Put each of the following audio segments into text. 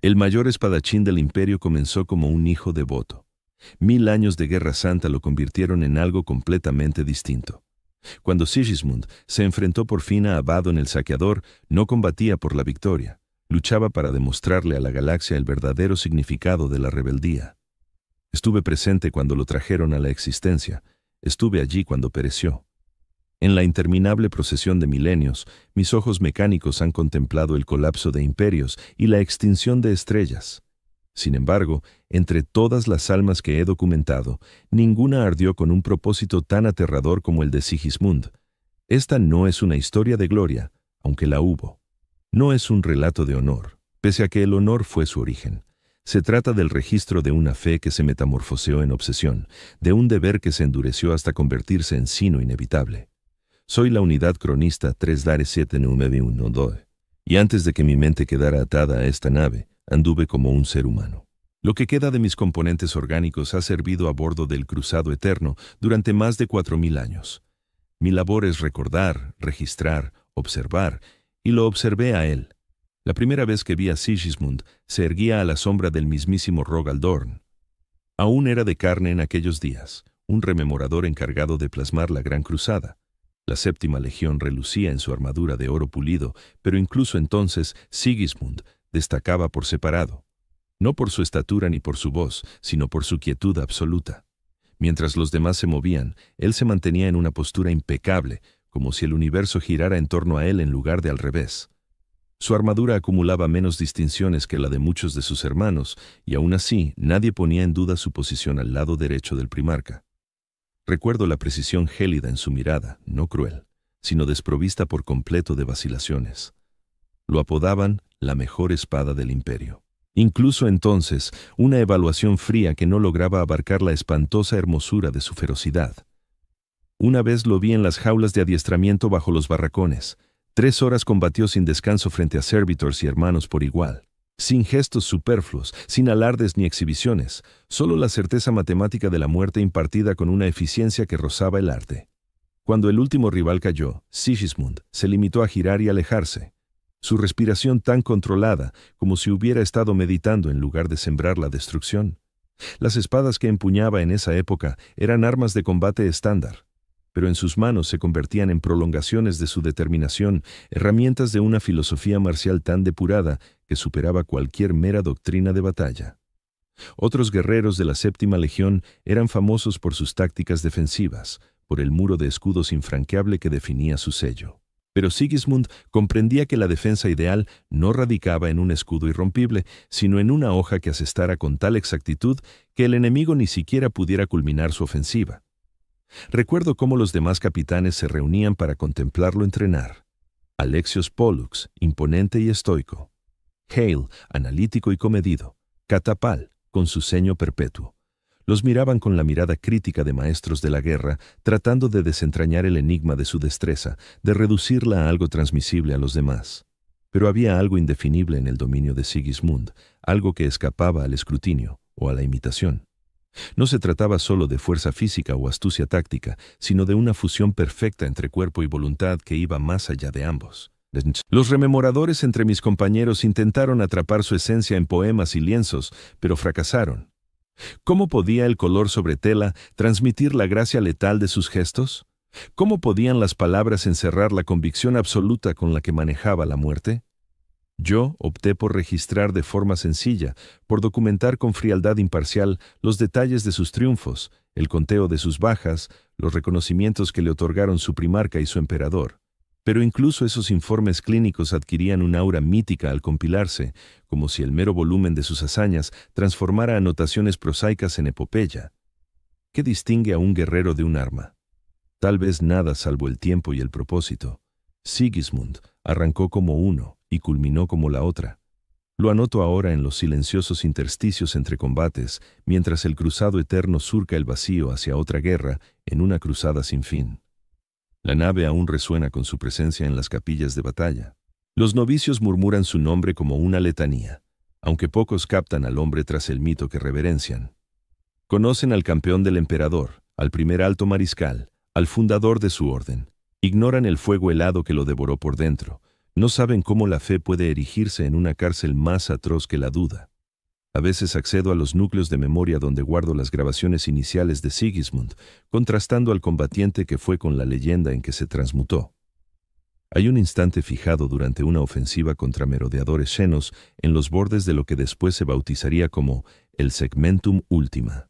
El mayor espadachín del imperio comenzó como un hijo devoto. 1000 años de Guerra Santa lo convirtieron en algo completamente distinto. Cuando Sigismund se enfrentó por fin a Abaddon el Saqueador, no combatía por la victoria, luchaba para demostrarle a la galaxia el verdadero significado de la rebeldía. Estuve presente cuando lo trajeron a la existencia, estuve allí cuando pereció. En la interminable procesión de milenios, mis ojos mecánicos han contemplado el colapso de imperios y la extinción de estrellas. Sin embargo, entre todas las almas que he documentado, ninguna ardió con un propósito tan aterrador como el de Sigismund. Esta no es una historia de gloria, aunque la hubo. No es un relato de honor, pese a que el honor fue su origen. Se trata del registro de una fe que se metamorfoseó en obsesión, de un deber que se endureció hasta convertirse en sino inevitable. Soy la unidad cronista 3-7-9-1-2, y antes de que mi mente quedara atada a esta nave, anduve como un ser humano. Lo que queda de mis componentes orgánicos ha servido a bordo del Cruzado Eterno durante más de 4000 años. Mi labor es recordar, registrar, observar, y lo observé a él. La primera vez que vi a Sigismund, se erguía a la sombra del mismísimo Rogal Dorn. Aún era de carne en aquellos días, un rememorador encargado de plasmar la Gran Cruzada. La séptima legión relucía en su armadura de oro pulido, pero incluso entonces Sigismund destacaba por separado, no por su estatura ni por su voz, sino por su quietud absoluta. Mientras los demás se movían, él se mantenía en una postura impecable, como si el universo girara en torno a él en lugar de al revés. Su armadura acumulaba menos distinciones que la de muchos de sus hermanos, y aún así nadie ponía en duda su posición al lado derecho del primarca. Recuerdo la precisión gélida en su mirada, no cruel, sino desprovista por completo de vacilaciones. Lo apodaban la mejor espada del imperio. Incluso entonces, una evaluación fría que no lograba abarcar la espantosa hermosura de su ferocidad. Una vez lo vi en las jaulas de adiestramiento bajo los barracones. 3 horas combatió sin descanso frente a servitors y hermanos por igual. Sin gestos superfluos, sin alardes ni exhibiciones, solo la certeza matemática de la muerte impartida con una eficiencia que rozaba el arte. Cuando el último rival cayó, Sigismund se limitó a girar y alejarse. Su respiración tan controlada, como si hubiera estado meditando en lugar de sembrar la destrucción. Las espadas que empuñaba en esa época eran armas de combate estándar, pero en sus manos se convertían en prolongaciones de su determinación, herramientas de una filosofía marcial tan depurada que superaba cualquier mera doctrina de batalla. Otros guerreros de la séptima legión eran famosos por sus tácticas defensivas, por el muro de escudos infranqueable que definía su sello. Pero Sigismund comprendía que la defensa ideal no radicaba en un escudo irrompible, sino en una hoja que asestara con tal exactitud que el enemigo ni siquiera pudiera culminar su ofensiva. Recuerdo cómo los demás capitanes se reunían para contemplarlo entrenar. Alexios Pollux, imponente y estoico. Hale, analítico y comedido. Catapal, con su ceño perpetuo. Los miraban con la mirada crítica de maestros de la guerra, tratando de desentrañar el enigma de su destreza, de reducirla a algo transmisible a los demás. Pero había algo indefinible en el dominio de Sigismund, algo que escapaba al escrutinio o a la imitación. No se trataba solo de fuerza física o astucia táctica, sino de una fusión perfecta entre cuerpo y voluntad que iba más allá de ambos. Los rememoradores entre mis compañeros intentaron atrapar su esencia en poemas y lienzos, pero fracasaron. ¿Cómo podía el color sobre tela transmitir la gracia letal de sus gestos? ¿Cómo podían las palabras encerrar la convicción absoluta con la que manejaba la muerte? Yo opté por registrar de forma sencilla, por documentar con frialdad imparcial los detalles de sus triunfos, el conteo de sus bajas, los reconocimientos que le otorgaron su primarca y su emperador. Pero incluso esos informes clínicos adquirían un aura mítica al compilarse, como si el mero volumen de sus hazañas transformara anotaciones prosaicas en epopeya. ¿Qué distingue a un guerrero de un arma? Tal vez nada salvo el tiempo y el propósito. Sigismund arrancó como uno y culminó como la otra. Lo anoto ahora en los silenciosos intersticios entre combates, mientras el cruzado eterno surca el vacío hacia otra guerra en una cruzada sin fin. La nave aún resuena con su presencia en las capillas de batalla. Los novicios murmuran su nombre como una letanía, aunque pocos captan al hombre tras el mito que reverencian. Conocen al campeón del emperador, al primer alto mariscal, al fundador de su orden. Ignoran el fuego helado que lo devoró por dentro, No saben cómo la fe puede erigirse en una cárcel más atroz que la duda. A veces accedo a los núcleos de memoria donde guardo las grabaciones iniciales de Sigismund, contrastando al combatiente que fue con la leyenda en que se transmutó. Hay un instante fijado durante una ofensiva contra merodeadores xenos en los bordes de lo que después se bautizaría como el Segmentum Ultima.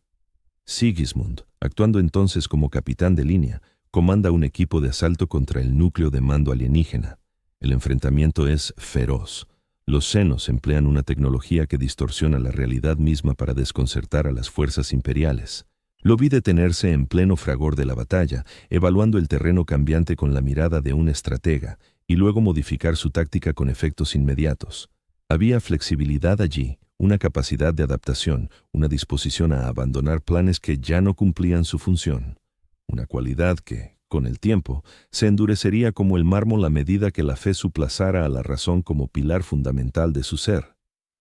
Sigismund, actuando entonces como capitán de línea, comanda un equipo de asalto contra el núcleo de mando alienígena. El enfrentamiento es feroz. Los xenos emplean una tecnología que distorsiona la realidad misma para desconcertar a las fuerzas imperiales. Lo vi detenerse en pleno fragor de la batalla, evaluando el terreno cambiante con la mirada de un estratega, y luego modificar su táctica con efectos inmediatos. Había flexibilidad allí, una capacidad de adaptación, una disposición a abandonar planes que ya no cumplían su función. Una cualidad que, con el tiempo, se endurecería como el mármol a medida que la fe suplazara a la razón como pilar fundamental de su ser.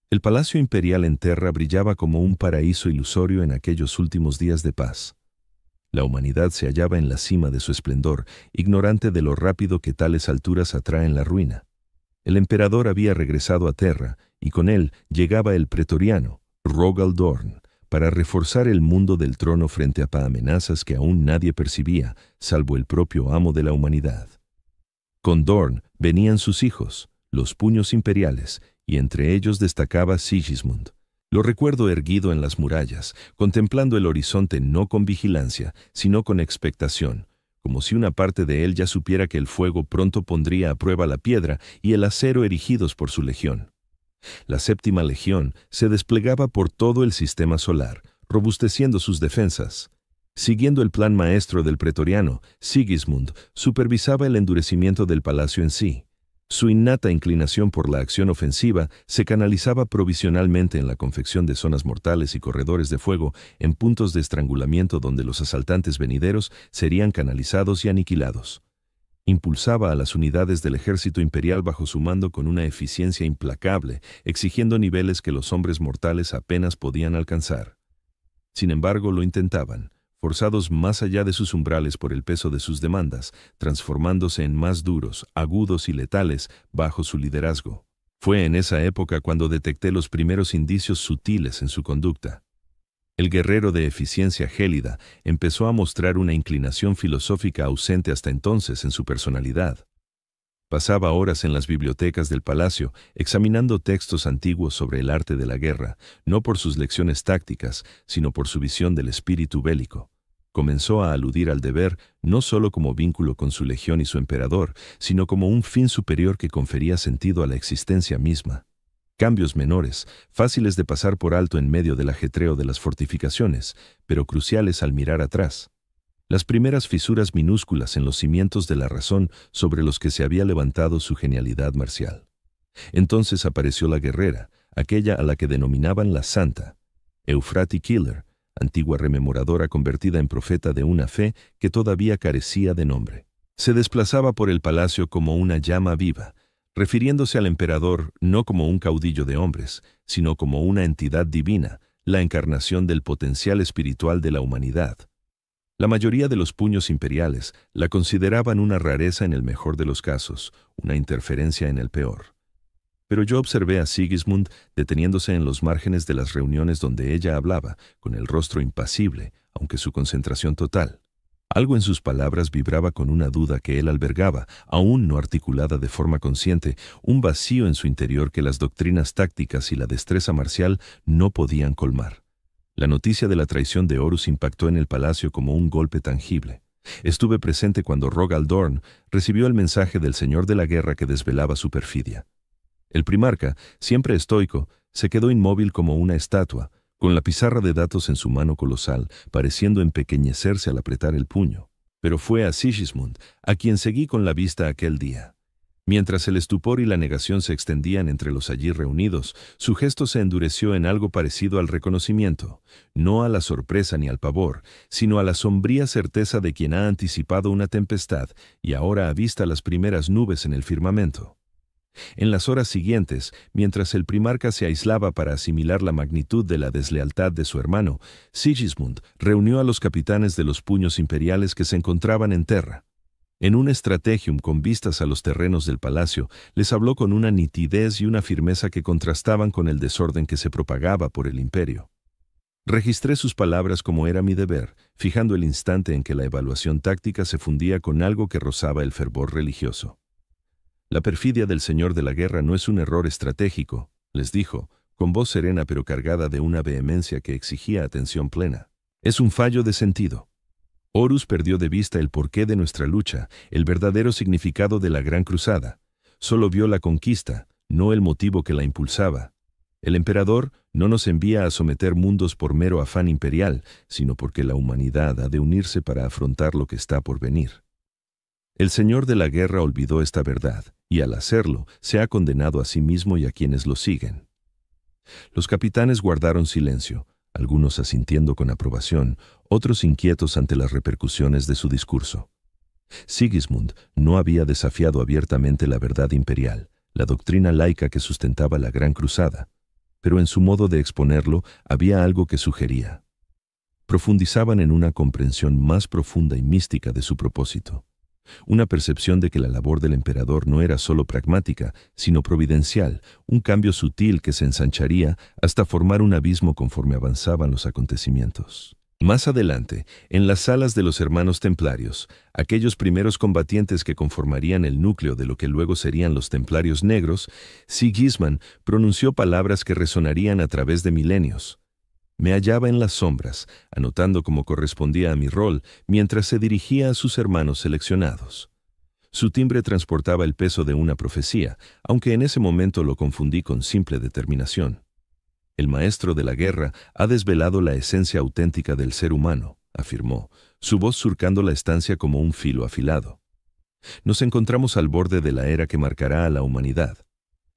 El palacio imperial en Terra brillaba como un paraíso ilusorio en aquellos últimos días de paz. La humanidad se hallaba en la cima de su esplendor, ignorante de lo rápido que tales alturas atraen la ruina. El emperador había regresado a Terra, y con él llegaba el pretoriano, Rogal Dorn, para reforzar el mundo del trono frente a amenazas que aún nadie percibía, salvo el propio amo de la humanidad. Con Dorn venían sus hijos, los puños imperiales, y entre ellos destacaba Sigismund. Lo recuerdo erguido en las murallas, contemplando el horizonte no con vigilancia, sino con expectación, como si una parte de él ya supiera que el fuego pronto pondría a prueba la piedra y el acero erigidos por su legión. La séptima legión se desplegaba por todo el sistema solar, robusteciendo sus defensas. Siguiendo el plan maestro del pretoriano, Sigismund supervisaba el endurecimiento del palacio en sí. Su innata inclinación por la acción ofensiva se canalizaba provisionalmente en la confección de zonas mortales y corredores de fuego en puntos de estrangulamiento donde los asaltantes venideros serían canalizados y aniquilados. Impulsaba a las unidades del ejército imperial bajo su mando con una eficiencia implacable, exigiendo niveles que los hombres mortales apenas podían alcanzar. Sin embargo, lo intentaban, forzados más allá de sus umbrales por el peso de sus demandas, transformándose en más duros, agudos y letales bajo su liderazgo. Fue en esa época cuando detecté los primeros indicios sutiles en su conducta. El guerrero de eficiencia gélida empezó a mostrar una inclinación filosófica ausente hasta entonces en su personalidad. Pasaba horas en las bibliotecas del palacio, examinando textos antiguos sobre el arte de la guerra, no por sus lecciones tácticas, sino por su visión del espíritu bélico. Comenzó a aludir al deber no solo como vínculo con su legión y su emperador, sino como un fin superior que confería sentido a la existencia misma. Cambios menores, fáciles de pasar por alto en medio del ajetreo de las fortificaciones, pero cruciales al mirar atrás. Las primeras fisuras minúsculas en los cimientos de la razón sobre los que se había levantado su genialidad marcial. Entonces apareció la guerrera, aquella a la que denominaban la Santa, Euphrati Killer, antigua rememoradora convertida en profeta de una fe que todavía carecía de nombre. Se desplazaba por el palacio como una llama viva, refiriéndose al emperador no como un caudillo de hombres, sino como una entidad divina, la encarnación del potencial espiritual de la humanidad. La mayoría de los puños imperiales la consideraban una rareza en el mejor de los casos, una interferencia en el peor. Pero yo observé a Sigismund deteniéndose en los márgenes de las reuniones donde ella hablaba, con el rostro impasible, aunque su concentración total. Algo en sus palabras vibraba con una duda que él albergaba, aún no articulada de forma consciente, un vacío en su interior que las doctrinas tácticas y la destreza marcial no podían colmar. La noticia de la traición de Horus impactó en el palacio como un golpe tangible. Estuve presente cuando Rogal Dorn recibió el mensaje del señor de la guerra que desvelaba su perfidia. El primarca, siempre estoico, se quedó inmóvil como una estatua, con la pizarra de datos en su mano colosal, pareciendo empequeñecerse al apretar el puño. Pero fue a Sigismund a quien seguí con la vista aquel día. Mientras el estupor y la negación se extendían entre los allí reunidos, su gesto se endureció en algo parecido al reconocimiento, no a la sorpresa ni al pavor, sino a la sombría certeza de quien ha anticipado una tempestad y ahora avista las primeras nubes en el firmamento. En las horas siguientes, mientras el primarca se aislaba para asimilar la magnitud de la deslealtad de su hermano, Sigismund reunió a los capitanes de los puños imperiales que se encontraban en Terra. En un estrategium con vistas a los terrenos del palacio, les habló con una nitidez y una firmeza que contrastaban con el desorden que se propagaba por el imperio. Registré sus palabras como era mi deber, fijando el instante en que la evaluación táctica se fundía con algo que rozaba el fervor religioso. La perfidia del señor de la guerra no es un error estratégico, les dijo, con voz serena pero cargada de una vehemencia que exigía atención plena. Es un fallo de sentido. Horus perdió de vista el porqué de nuestra lucha, el verdadero significado de la Gran Cruzada. Solo vio la conquista, no el motivo que la impulsaba. El emperador no nos envía a someter mundos por mero afán imperial, sino porque la humanidad ha de unirse para afrontar lo que está por venir. El señor de la guerra olvidó esta verdad, y al hacerlo, se ha condenado a sí mismo y a quienes lo siguen. Los capitanes guardaron silencio, algunos asintiendo con aprobación, otros inquietos ante las repercusiones de su discurso. Sigismund no había desafiado abiertamente la verdad imperial, la doctrina laica que sustentaba la Gran Cruzada, pero en su modo de exponerlo había algo que sugería. Profundizaban en una comprensión más profunda y mística de su propósito, una percepción de que la labor del emperador no era solo pragmática, sino providencial, un cambio sutil que se ensancharía hasta formar un abismo conforme avanzaban los acontecimientos. Más adelante, en las salas de los hermanos templarios, aquellos primeros combatientes que conformarían el núcleo de lo que luego serían los templarios negros, Sigismund pronunció palabras que resonarían a través de milenios. Me hallaba en las sombras, anotando como correspondía a mi rol, mientras se dirigía a sus hermanos seleccionados. Su timbre transportaba el peso de una profecía, aunque en ese momento lo confundí con simple determinación. El maestro de la guerra ha desvelado la esencia auténtica del ser humano, afirmó, su voz surcando la estancia como un filo afilado. Nos encontramos al borde de la era que marcará a la humanidad.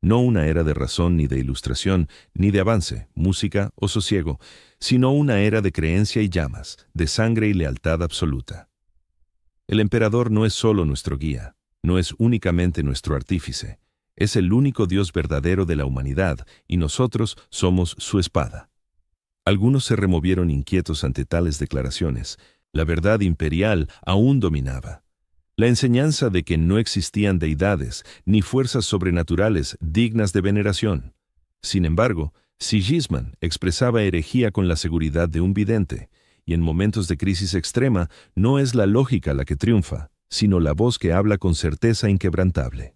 No una era de razón ni de ilustración, ni de avance, música o sosiego, sino una era de creencia y llamas, de sangre y lealtad absoluta. El emperador no es solo nuestro guía, no es únicamente nuestro artífice, es el único Dios verdadero de la humanidad y nosotros somos su espada. Algunos se removieron inquietos ante tales declaraciones. La verdad imperial aún dominaba. La enseñanza de que no existían deidades ni fuerzas sobrenaturales dignas de veneración. Sin embargo, Sigismund expresaba herejía con la seguridad de un vidente, y en momentos de crisis extrema no es la lógica la que triunfa, sino la voz que habla con certeza inquebrantable.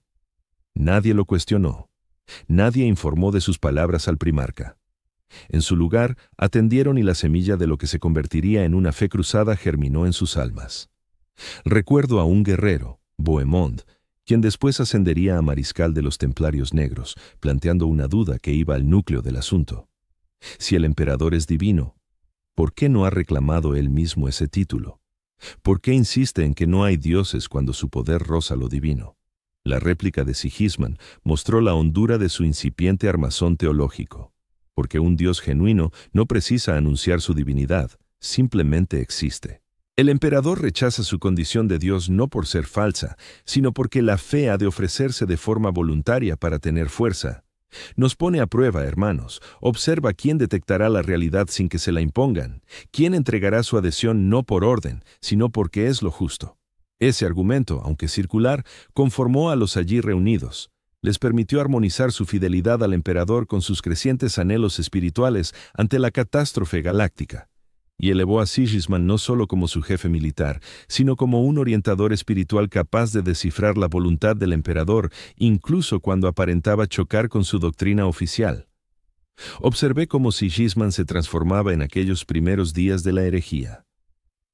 Nadie lo cuestionó. Nadie informó de sus palabras al primarca. En su lugar, atendieron y la semilla de lo que se convertiría en una fe cruzada germinó en sus almas. Recuerdo a un guerrero, Bohemond, quien después ascendería a mariscal de los Templarios Negros, planteando una duda que iba al núcleo del asunto. Si el emperador es divino, ¿por qué no ha reclamado él mismo ese título? ¿Por qué insiste en que no hay dioses cuando su poder roza lo divino? La réplica de Sigismund mostró la hondura de su incipiente armazón teológico, porque un Dios genuino no precisa anunciar su divinidad, simplemente existe. El emperador rechaza su condición de Dios no por ser falsa, sino porque la fe ha de ofrecerse de forma voluntaria para tener fuerza. Nos pone a prueba, hermanos. Observa quién detectará la realidad sin que se la impongan, quién entregará su adhesión no por orden, sino porque es lo justo. Ese argumento, aunque circular, conformó a los allí reunidos. Les permitió armonizar su fidelidad al emperador con sus crecientes anhelos espirituales ante la catástrofe galáctica. Y elevó a Sigismund no solo como su jefe militar, sino como un orientador espiritual capaz de descifrar la voluntad del emperador, incluso cuando aparentaba chocar con su doctrina oficial. Observé cómo Sigismund se transformaba en aquellos primeros días de la herejía.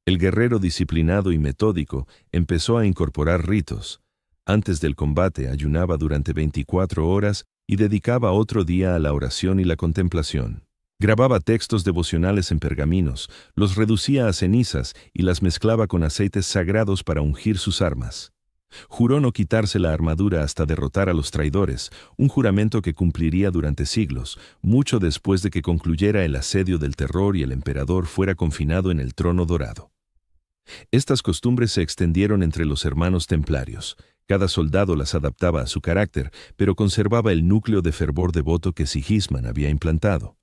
El guerrero disciplinado y metódico empezó a incorporar ritos. Antes del combate ayunaba durante 24 horas y dedicaba otro día a la oración y la contemplación. Grababa textos devocionales en pergaminos, los reducía a cenizas y las mezclaba con aceites sagrados para ungir sus armas. Juró no quitarse la armadura hasta derrotar a los traidores, un juramento que cumpliría durante siglos, mucho después de que concluyera el asedio del terror y el emperador fuera confinado en el trono dorado. Estas costumbres se extendieron entre los hermanos templarios. Cada soldado las adaptaba a su carácter, pero conservaba el núcleo de fervor devoto que Sigismund había implantado.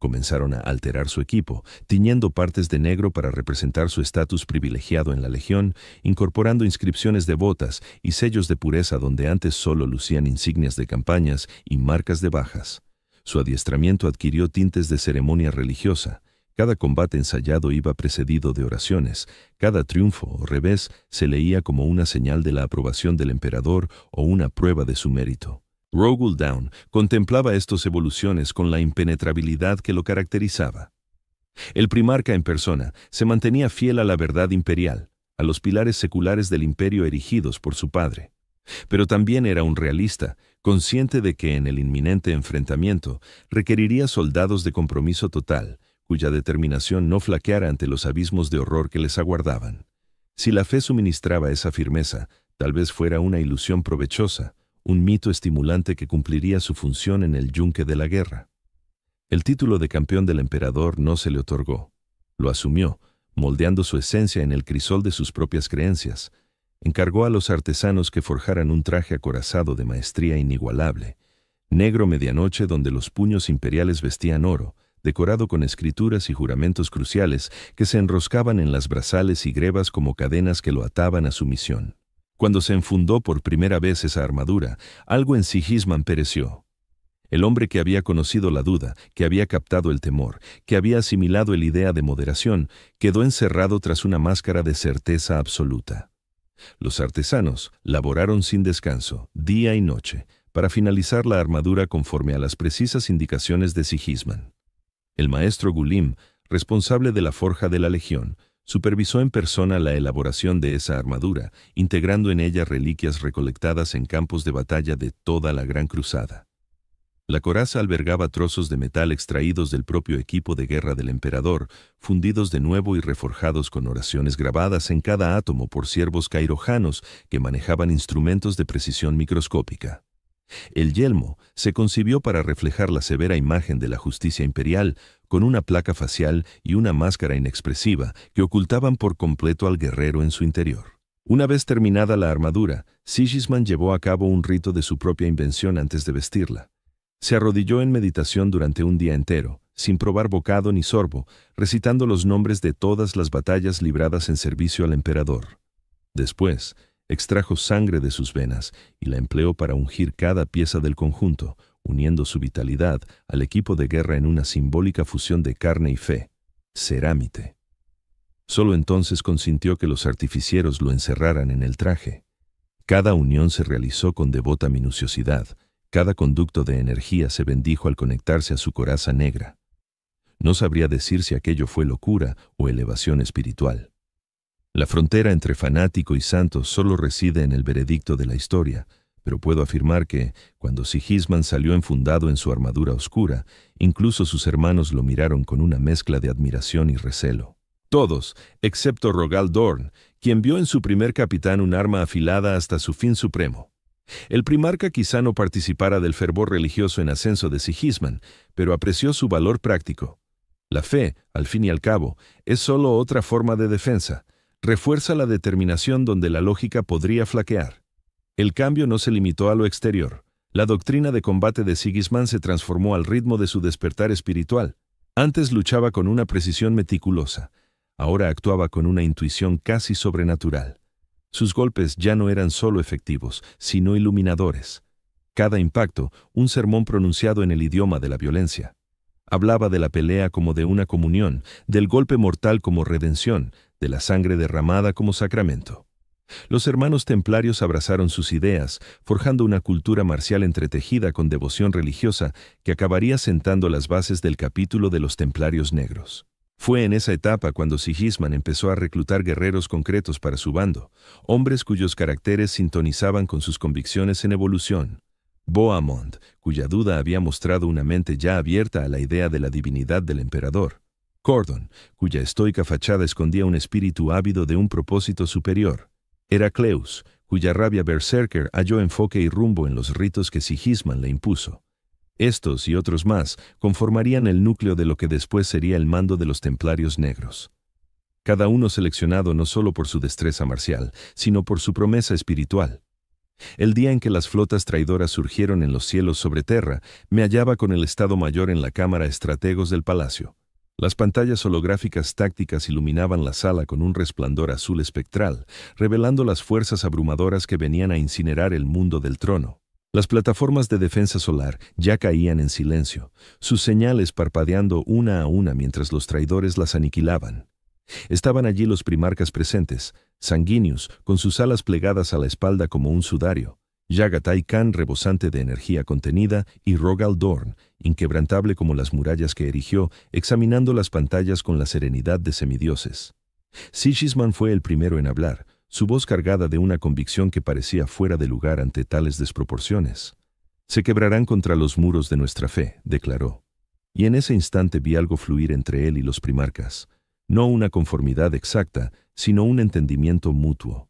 Comenzaron a alterar su equipo, tiñendo partes de negro para representar su estatus privilegiado en la legión, incorporando inscripciones devotas y sellos de pureza donde antes solo lucían insignias de campañas y marcas de bajas. Su adiestramiento adquirió tintes de ceremonia religiosa. Cada combate ensayado iba precedido de oraciones. Cada triunfo o revés se leía como una señal de la aprobación del emperador o una prueba de su mérito. Rogal Dawn contemplaba estas evoluciones con la impenetrabilidad que lo caracterizaba. El primarca en persona se mantenía fiel a la verdad imperial, a los pilares seculares del imperio erigidos por su padre. Pero también era un realista, consciente de que en el inminente enfrentamiento requeriría soldados de compromiso total, cuya determinación no flaqueara ante los abismos de horror que les aguardaban. Si la fe suministraba esa firmeza, tal vez fuera una ilusión provechosa, un mito estimulante que cumpliría su función en el yunque de la guerra. El título de campeón del emperador no se le otorgó. Lo asumió, moldeando su esencia en el crisol de sus propias creencias. Encargó a los artesanos que forjaran un traje acorazado de maestría inigualable, negro medianoche donde los puños imperiales vestían oro, decorado con escrituras y juramentos cruciales que se enroscaban en las brazales y grebas como cadenas que lo ataban a su misión. Cuando se enfundó por primera vez esa armadura, algo en Sigismund pereció. El hombre que había conocido la duda, que había captado el temor, que había asimilado el idea de moderación, quedó encerrado tras una máscara de certeza absoluta. Los artesanos laboraron sin descanso, día y noche, para finalizar la armadura conforme a las precisas indicaciones de Sigismund. El maestro Gulim, responsable de la forja de la legión, supervisó en persona la elaboración de esa armadura, integrando en ella reliquias recolectadas en campos de batalla de toda la Gran Cruzada. La coraza albergaba trozos de metal extraídos del propio equipo de guerra del emperador, fundidos de nuevo y reforjados con oraciones grabadas en cada átomo por siervos cairojanos que manejaban instrumentos de precisión microscópica. El yelmo se concibió para reflejar la severa imagen de la justicia imperial, con una placa facial y una máscara inexpresiva que ocultaban por completo al guerrero en su interior. Una vez terminada la armadura, Sigismund llevó a cabo un rito de su propia invención antes de vestirla. Se arrodilló en meditación durante un día entero, sin probar bocado ni sorbo, recitando los nombres de todas las batallas libradas en servicio al emperador. Después, extrajo sangre de sus venas y la empleó para ungir cada pieza del conjunto, uniendo su vitalidad al equipo de guerra en una simbólica fusión de carne y fe, cerámite. Solo entonces consintió que los artificieros lo encerraran en el traje. Cada unión se realizó con devota minuciosidad, cada conducto de energía se bendijo al conectarse a su coraza negra. No sabría decir si aquello fue locura o elevación espiritual. La frontera entre fanático y santo solo reside en el veredicto de la historia, pero puedo afirmar que, cuando Sigismund salió enfundado en su armadura oscura, incluso sus hermanos lo miraron con una mezcla de admiración y recelo. Todos, excepto Rogal Dorn, quien vio en su primer capitán un arma afilada hasta su fin supremo. El primarca quizá no participara del fervor religioso en ascenso de Sigismund, pero apreció su valor práctico. La fe, al fin y al cabo, es solo otra forma de defensa. Refuerza la determinación donde la lógica podría flaquear. El cambio no se limitó a lo exterior. La doctrina de combate de Sigismund se transformó al ritmo de su despertar espiritual. Antes luchaba con una precisión meticulosa. Ahora actuaba con una intuición casi sobrenatural. Sus golpes ya no eran solo efectivos, sino iluminadores. Cada impacto, un sermón pronunciado en el idioma de la violencia. Hablaba de la pelea como de una comunión, del golpe mortal como redención, de la sangre derramada como sacramento. Los hermanos templarios abrazaron sus ideas, forjando una cultura marcial entretejida con devoción religiosa que acabaría sentando las bases del capítulo de los templarios negros. Fue en esa etapa cuando Sigismund empezó a reclutar guerreros concretos para su bando, hombres cuyos caracteres sintonizaban con sus convicciones en evolución. Bohemond, cuya duda había mostrado una mente ya abierta a la idea de la divinidad del emperador. Cordon, cuya estoica fachada escondía un espíritu ávido de un propósito superior. Heracleus, cuya rabia berserker halló enfoque y rumbo en los ritos que Sigismund le impuso. Estos y otros más conformarían el núcleo de lo que después sería el mando de los templarios negros. Cada uno seleccionado no solo por su destreza marcial, sino por su promesa espiritual. El día en que las flotas traidoras surgieron en los cielos sobre Terra, me hallaba con el Estado Mayor en la cámara estrategos del palacio. Las pantallas holográficas tácticas iluminaban la sala con un resplandor azul espectral, revelando las fuerzas abrumadoras que venían a incinerar el mundo del trono. Las plataformas de defensa solar ya caían en silencio, sus señales parpadeando una a una mientras los traidores las aniquilaban. Estaban allí los primarcas presentes, sanguíneos, con sus alas plegadas a la espalda como un sudario, Yagatai Khan rebosante de energía contenida y Rogal Dorn, inquebrantable como las murallas que erigió, examinando las pantallas con la serenidad de semidioses. Sigismund fue el primero en hablar, su voz cargada de una convicción que parecía fuera de lugar ante tales desproporciones. «Se quebrarán contra los muros de nuestra fe», declaró. Y en ese instante vi algo fluir entre él y los primarcas. No una conformidad exacta, sino un entendimiento mutuo.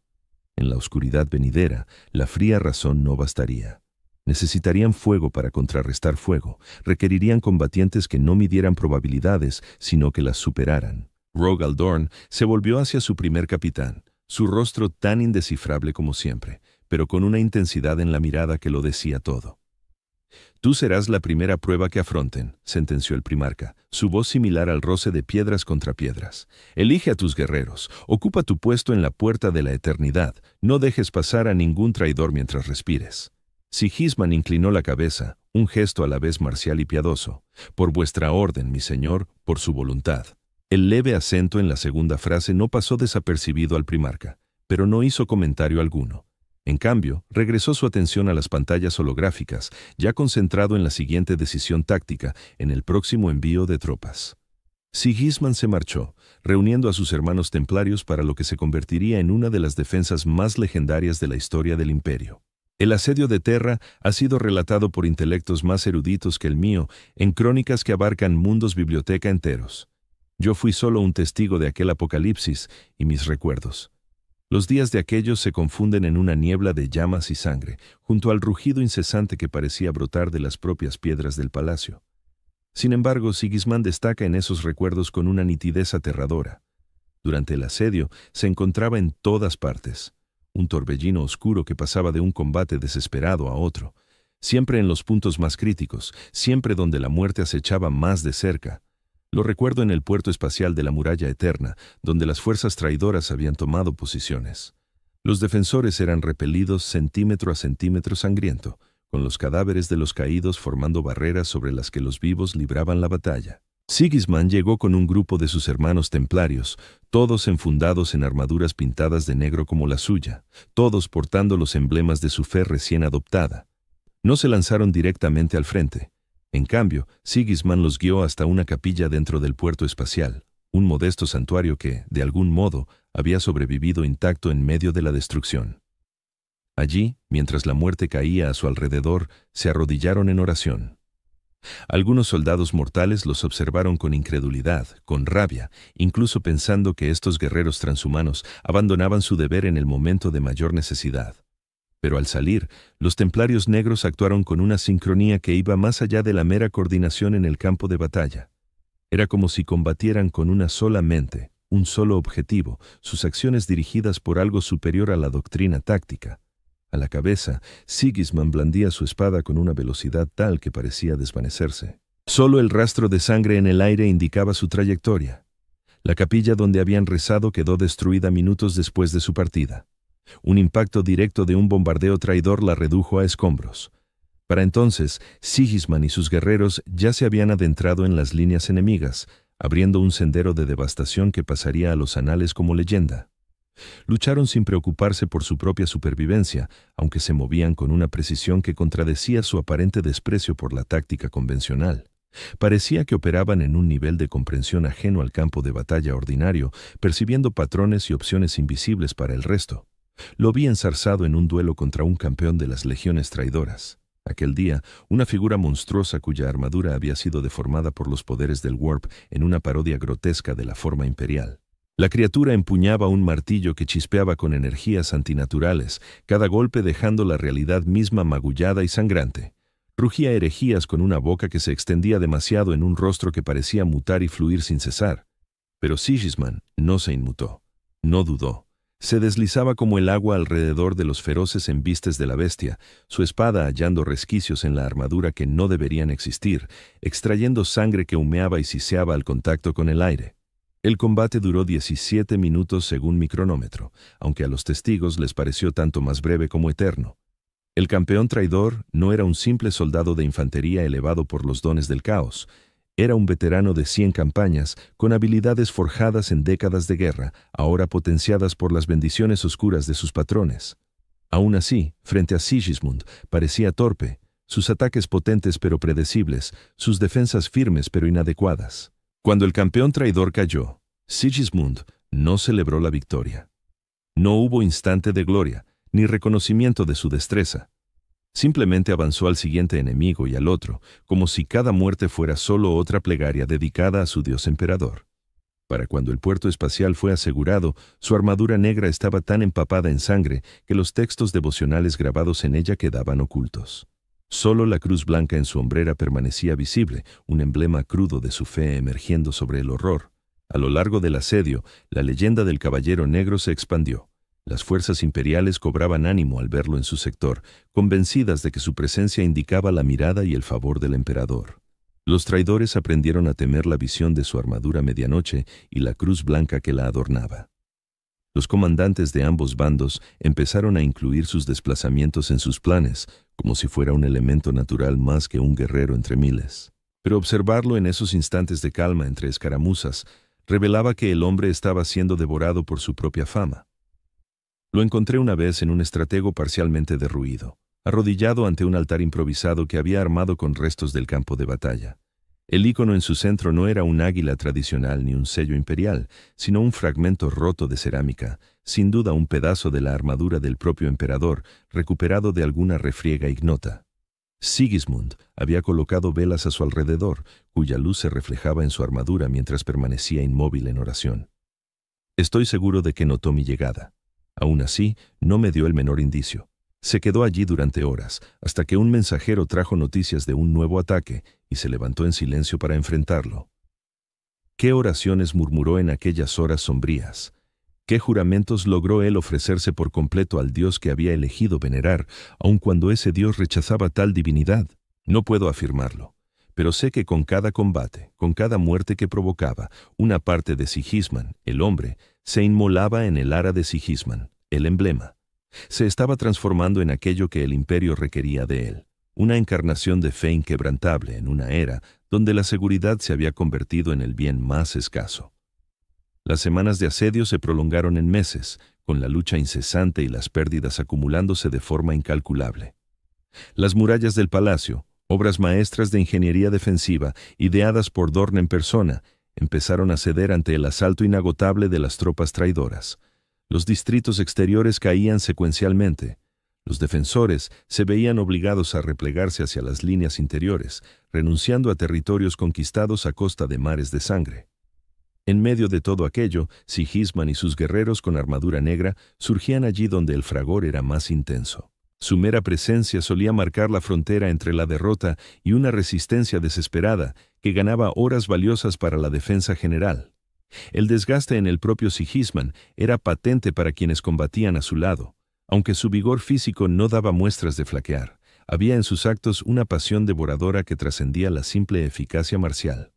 En la oscuridad venidera, la fría razón no bastaría. Necesitarían fuego para contrarrestar fuego, requerirían combatientes que no midieran probabilidades, sino que las superaran. Rogal Dorn se volvió hacia su primer capitán, su rostro tan indescifrable como siempre, pero con una intensidad en la mirada que lo decía todo. «Tú serás la primera prueba que afronten», sentenció el primarca, su voz similar al roce de piedras contra piedras. «Elige a tus guerreros, ocupa tu puesto en la puerta de la eternidad, no dejes pasar a ningún traidor mientras respires». Sigismund inclinó la cabeza, un gesto a la vez marcial y piadoso. «Por vuestra orden, mi señor, por su voluntad». El leve acento en la segunda frase no pasó desapercibido al primarca, pero no hizo comentario alguno. En cambio, regresó su atención a las pantallas holográficas, ya concentrado en la siguiente decisión táctica, en el próximo envío de tropas. Sigismund se marchó, reuniendo a sus hermanos templarios para lo que se convertiría en una de las defensas más legendarias de la historia del imperio. El asedio de Terra ha sido relatado por intelectos más eruditos que el mío en crónicas que abarcan mundos biblioteca enteros. Yo fui solo un testigo de aquel apocalipsis y mis recuerdos. Los días de aquellos se confunden en una niebla de llamas y sangre, junto al rugido incesante que parecía brotar de las propias piedras del palacio. Sin embargo, Sigismund destaca en esos recuerdos con una nitidez aterradora. Durante el asedio se encontraba en todas partes, un torbellino oscuro que pasaba de un combate desesperado a otro, siempre en los puntos más críticos, siempre donde la muerte acechaba más de cerca. Lo recuerdo en el puerto espacial de la Muralla Eterna, donde las fuerzas traidoras habían tomado posiciones. Los defensores eran repelidos centímetro a centímetro sangriento, con los cadáveres de los caídos formando barreras sobre las que los vivos libraban la batalla. Sigismund llegó con un grupo de sus hermanos templarios, todos enfundados en armaduras pintadas de negro como la suya, todos portando los emblemas de su fe recién adoptada. No se lanzaron directamente al frente. En cambio, Sigismund los guió hasta una capilla dentro del puerto espacial, un modesto santuario que, de algún modo, había sobrevivido intacto en medio de la destrucción. Allí, mientras la muerte caía a su alrededor, se arrodillaron en oración. Algunos soldados mortales los observaron con incredulidad, con rabia, incluso pensando que estos guerreros transhumanos abandonaban su deber en el momento de mayor necesidad. Pero al salir, los templarios negros actuaron con una sincronía que iba más allá de la mera coordinación en el campo de batalla. Era como si combatieran con una sola mente, un solo objetivo, sus acciones dirigidas por algo superior a la doctrina táctica. A la cabeza, Sigismund blandía su espada con una velocidad tal que parecía desvanecerse. Solo el rastro de sangre en el aire indicaba su trayectoria. La capilla donde habían rezado quedó destruida minutos después de su partida. Un impacto directo de un bombardeo traidor la redujo a escombros. Para entonces, Sigismund y sus guerreros ya se habían adentrado en las líneas enemigas, abriendo un sendero de devastación que pasaría a los anales como leyenda. Lucharon sin preocuparse por su propia supervivencia, aunque se movían con una precisión que contradecía su aparente desprecio por la táctica convencional. Parecía que operaban en un nivel de comprensión ajeno al campo de batalla ordinario, percibiendo patrones y opciones invisibles para el resto. Lo vi enzarzado en un duelo contra un campeón de las legiones traidoras. Aquel día, una figura monstruosa cuya armadura había sido deformada por los poderes del Warp en una parodia grotesca de la forma imperial. La criatura empuñaba un martillo que chispeaba con energías antinaturales, cada golpe dejando la realidad misma magullada y sangrante. Rugía herejías con una boca que se extendía demasiado en un rostro que parecía mutar y fluir sin cesar. Pero Sigismund no se inmutó, no dudó. Se deslizaba como el agua alrededor de los feroces embistes de la bestia, su espada hallando resquicios en la armadura que no deberían existir, extrayendo sangre que humeaba y siseaba al contacto con el aire. El combate duró 17 minutos según mi cronómetro, aunque a los testigos les pareció tanto más breve como eterno. El campeón traidor no era un simple soldado de infantería elevado por los dones del caos. Era un veterano de 100 campañas, con habilidades forjadas en décadas de guerra, ahora potenciadas por las bendiciones oscuras de sus patrones. Aún así, frente a Sigismund, parecía torpe, sus ataques potentes pero predecibles, sus defensas firmes pero inadecuadas. Cuando el campeón traidor cayó, Sigismund no celebró la victoria. No hubo instante de gloria, ni reconocimiento de su destreza. Simplemente avanzó al siguiente enemigo y al otro, como si cada muerte fuera solo otra plegaria dedicada a su dios emperador. Para cuando el puerto espacial fue asegurado, su armadura negra estaba tan empapada en sangre que los textos devocionales grabados en ella quedaban ocultos. Solo la cruz blanca en su hombrera permanecía visible, un emblema crudo de su fe emergiendo sobre el horror. A lo largo del asedio, la leyenda del Caballero Negro se expandió. Las fuerzas imperiales cobraban ánimo al verlo en su sector, convencidas de que su presencia indicaba la mirada y el favor del emperador. Los traidores aprendieron a temer la visión de su armadura medianoche y la cruz blanca que la adornaba. Los comandantes de ambos bandos empezaron a incluir sus desplazamientos en sus planes, como si fuera un elemento natural más que un guerrero entre miles. Pero observarlo en esos instantes de calma entre escaramuzas revelaba que el hombre estaba siendo devorado por su propia fama. Lo encontré una vez en un estratego parcialmente derruido, arrodillado ante un altar improvisado que había armado con restos del campo de batalla. El ícono en su centro no era un águila tradicional ni un sello imperial, sino un fragmento roto de cerámica, sin duda un pedazo de la armadura del propio emperador, recuperado de alguna refriega ignota. Sigismund había colocado velas a su alrededor, cuya luz se reflejaba en su armadura mientras permanecía inmóvil en oración. Estoy seguro de que notó mi llegada. Aún así, no me dio el menor indicio. Se quedó allí durante horas, hasta que un mensajero trajo noticias de un nuevo ataque y se levantó en silencio para enfrentarlo. ¿Qué oraciones murmuró en aquellas horas sombrías? ¿Qué juramentos logró él ofrecerse por completo al Dios que había elegido venerar, aun cuando ese Dios rechazaba tal divinidad? No puedo afirmarlo, pero sé que con cada combate, con cada muerte que provocaba, una parte de Sigismund, el hombre, se inmolaba en el ara de Sigismund, el emblema. Se estaba transformando en aquello que el imperio requería de él, una encarnación de fe inquebrantable en una era donde la seguridad se había convertido en el bien más escaso. Las semanas de asedio se prolongaron en meses, con la lucha incesante y las pérdidas acumulándose de forma incalculable. Las murallas del palacio, obras maestras de ingeniería defensiva, ideadas por Dorn en persona, empezaron a ceder ante el asalto inagotable de las tropas traidoras. Los distritos exteriores caían secuencialmente. Los defensores se veían obligados a replegarse hacia las líneas interiores, renunciando a territorios conquistados a costa de mares de sangre. En medio de todo aquello, Sigismund y sus guerreros con armadura negra surgían allí donde el fragor era más intenso. Su mera presencia solía marcar la frontera entre la derrota y una resistencia desesperada que ganaba horas valiosas para la defensa general. El desgaste en el propio Sigismund era patente para quienes combatían a su lado. Aunque su vigor físico no daba muestras de flaquear, había en sus actos una pasión devoradora que trascendía la simple eficacia marcial.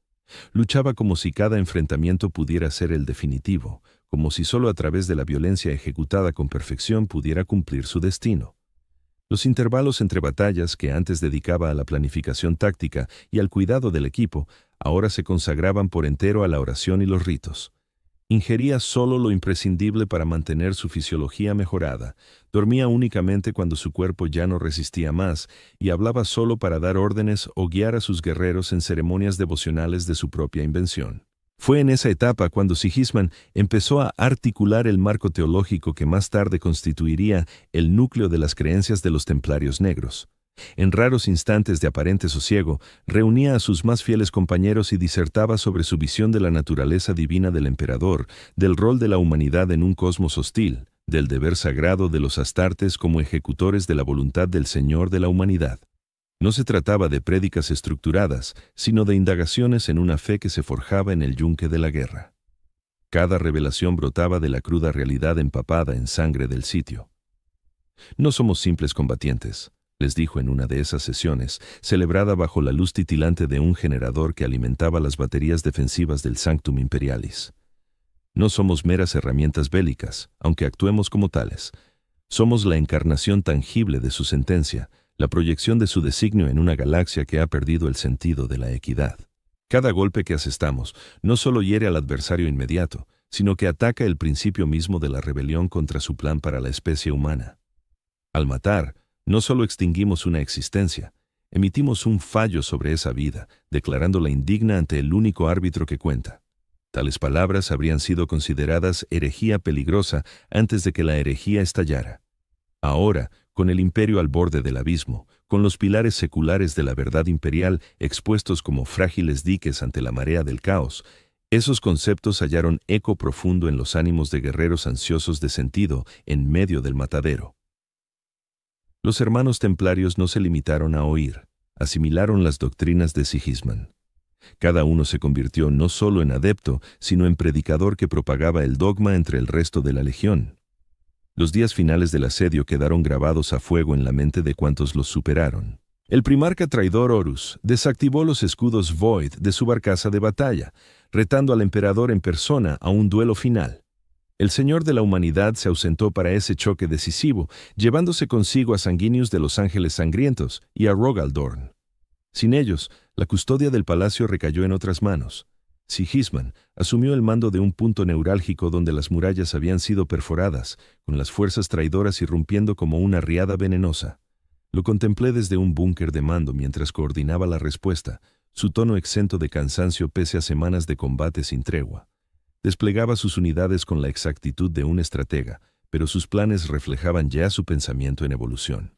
Luchaba como si cada enfrentamiento pudiera ser el definitivo, como si solo a través de la violencia ejecutada con perfección pudiera cumplir su destino. Los intervalos entre batallas que antes dedicaba a la planificación táctica y al cuidado del equipo, ahora se consagraban por entero a la oración y los ritos. Ingería solo lo imprescindible para mantener su fisiología mejorada, dormía únicamente cuando su cuerpo ya no resistía más y hablaba solo para dar órdenes o guiar a sus guerreros en ceremonias devocionales de su propia invención. Fue en esa etapa cuando Sigismund empezó a articular el marco teológico que más tarde constituiría el núcleo de las creencias de los templarios negros. En raros instantes de aparente sosiego, reunía a sus más fieles compañeros y disertaba sobre su visión de la naturaleza divina del emperador, del rol de la humanidad en un cosmos hostil, del deber sagrado de los astartes como ejecutores de la voluntad del Señor de la humanidad. No se trataba de prédicas estructuradas, sino de indagaciones en una fe que se forjaba en el yunque de la guerra. Cada revelación brotaba de la cruda realidad empapada en sangre del sitio. No somos simples combatientes, les dijo en una de esas sesiones, celebrada bajo la luz titilante de un generador que alimentaba las baterías defensivas del Sanctum Imperialis. No somos meras herramientas bélicas, aunque actuemos como tales. Somos la encarnación tangible de su sentencia, la proyección de su designio en una galaxia que ha perdido el sentido de la equidad. Cada golpe que asestamos no solo hiere al adversario inmediato, sino que ataca el principio mismo de la rebelión contra su plan para la especie humana. Al matar, no solo extinguimos una existencia, emitimos un fallo sobre esa vida, declarándola indigna ante el único árbitro que cuenta. Tales palabras habrían sido consideradas herejía peligrosa antes de que la herejía estallara. Ahora, con el imperio al borde del abismo, con los pilares seculares de la verdad imperial expuestos como frágiles diques ante la marea del caos, esos conceptos hallaron eco profundo en los ánimos de guerreros ansiosos de sentido en medio del matadero. Los hermanos templarios no se limitaron a oír, asimilaron las doctrinas de Sigismund. Cada uno se convirtió no solo en adepto, sino en predicador que propagaba el dogma entre el resto de la legión. Los días finales del asedio quedaron grabados a fuego en la mente de cuantos los superaron. El primarca traidor Horus desactivó los escudos Void de su barcaza de batalla, retando al emperador en persona a un duelo final. El Señor de la Humanidad se ausentó para ese choque decisivo, llevándose consigo a Sanguinius de los Ángeles Sangrientos y a Rogaldorn. Sin ellos, la custodia del palacio recayó en otras manos. Sigismund asumió el mando de un punto neurálgico donde las murallas habían sido perforadas, con las fuerzas traidoras irrumpiendo como una riada venenosa. Lo contemplé desde un búnker de mando mientras coordinaba la respuesta, su tono exento de cansancio pese a semanas de combate sin tregua. Desplegaba sus unidades con la exactitud de un estratega, pero sus planes reflejaban ya su pensamiento en evolución.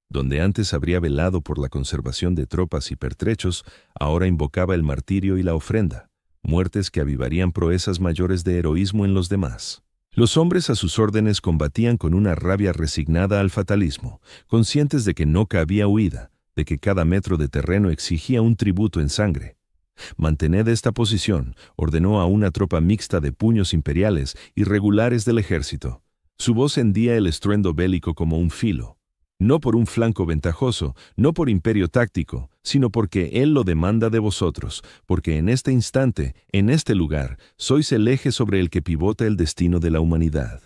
Donde antes habría velado por la conservación de tropas y pertrechos, ahora invocaba el martirio y la ofrenda, muertes que avivarían proezas mayores de heroísmo en los demás. Los hombres a sus órdenes combatían con una rabia resignada al fatalismo, conscientes de que no cabía huida, de que cada metro de terreno exigía un tributo en sangre. Mantened esta posición, ordenó a una tropa mixta de puños imperiales y regulares del ejército. Su voz hendía el estruendo bélico como un filo. No por un flanco ventajoso, no por imperio táctico, sino porque Él lo demanda de vosotros, porque en este instante, en este lugar, sois el eje sobre el que pivota el destino de la humanidad.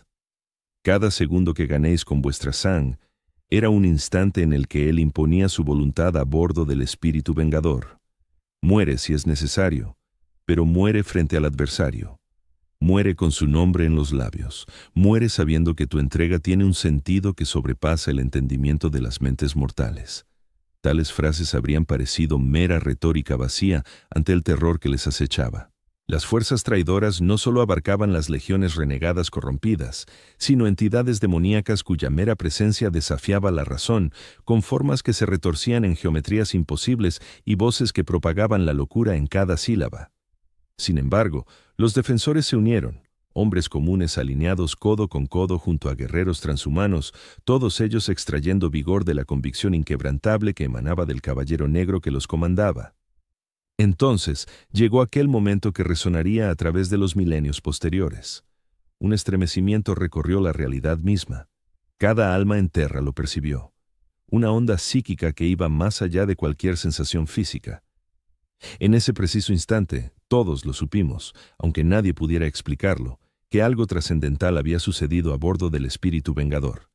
Cada segundo que ganéis con vuestra sang era un instante en el que Él imponía su voluntad a bordo del espíritu vengador. Muere si es necesario, pero muere frente al adversario. Muere con su nombre en los labios. Muere sabiendo que tu entrega tiene un sentido que sobrepasa el entendimiento de las mentes mortales. Tales frases habrían parecido mera retórica vacía ante el terror que les acechaba. Las fuerzas traidoras no solo abarcaban las legiones renegadas corrompidas, sino entidades demoníacas cuya mera presencia desafiaba la razón, con formas que se retorcían en geometrías imposibles y voces que propagaban la locura en cada sílaba. Sin embargo, los defensores se unieron, hombres comunes alineados codo con codo junto a guerreros transhumanos, todos ellos extrayendo vigor de la convicción inquebrantable que emanaba del caballero negro que los comandaba. Entonces llegó aquel momento que resonaría a través de los milenios posteriores. Un estremecimiento recorrió la realidad misma. Cada alma en Terra lo percibió. Una onda psíquica que iba más allá de cualquier sensación física. En ese preciso instante, todos lo supimos, aunque nadie pudiera explicarlo, que algo trascendental había sucedido a bordo del espíritu vengador.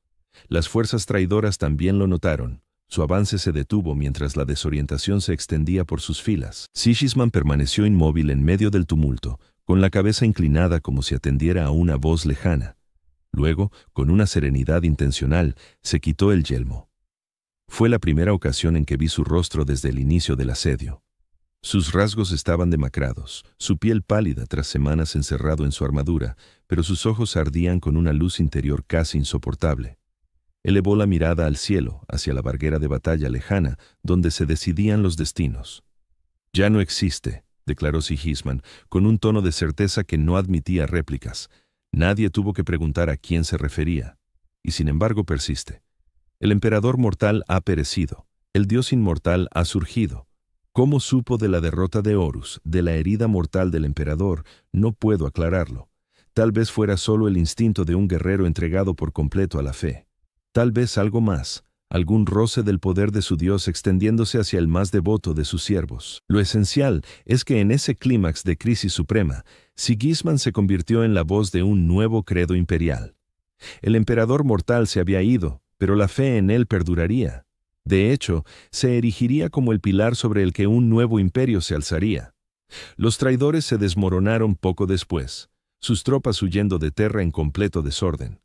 Las fuerzas traidoras también lo notaron. Su avance se detuvo mientras la desorientación se extendía por sus filas. Sigismund permaneció inmóvil en medio del tumulto, con la cabeza inclinada como si atendiera a una voz lejana. Luego, con una serenidad intencional, se quitó el yelmo. Fue la primera ocasión en que vi su rostro desde el inicio del asedio. Sus rasgos estaban demacrados, su piel pálida tras semanas encerrado en su armadura, pero sus ojos ardían con una luz interior casi insoportable. Elevó la mirada al cielo, hacia la barguera de batalla lejana, donde se decidían los destinos. «Ya no existe», declaró Sigismund, con un tono de certeza que no admitía réplicas. Nadie tuvo que preguntar a quién se refería. Y sin embargo persiste. El emperador mortal ha perecido, el dios inmortal ha surgido. ¿Cómo supo de la derrota de Horus, de la herida mortal del emperador? No puedo aclararlo. Tal vez fuera solo el instinto de un guerrero entregado por completo a la fe. Tal vez algo más, algún roce del poder de su Dios extendiéndose hacia el más devoto de sus siervos. Lo esencial es que en ese clímax de crisis suprema, Sigismund se convirtió en la voz de un nuevo credo imperial. El emperador mortal se había ido, pero la fe en él perduraría. De hecho, se erigiría como el pilar sobre el que un nuevo imperio se alzaría. Los traidores se desmoronaron poco después, sus tropas huyendo de Terra en completo desorden.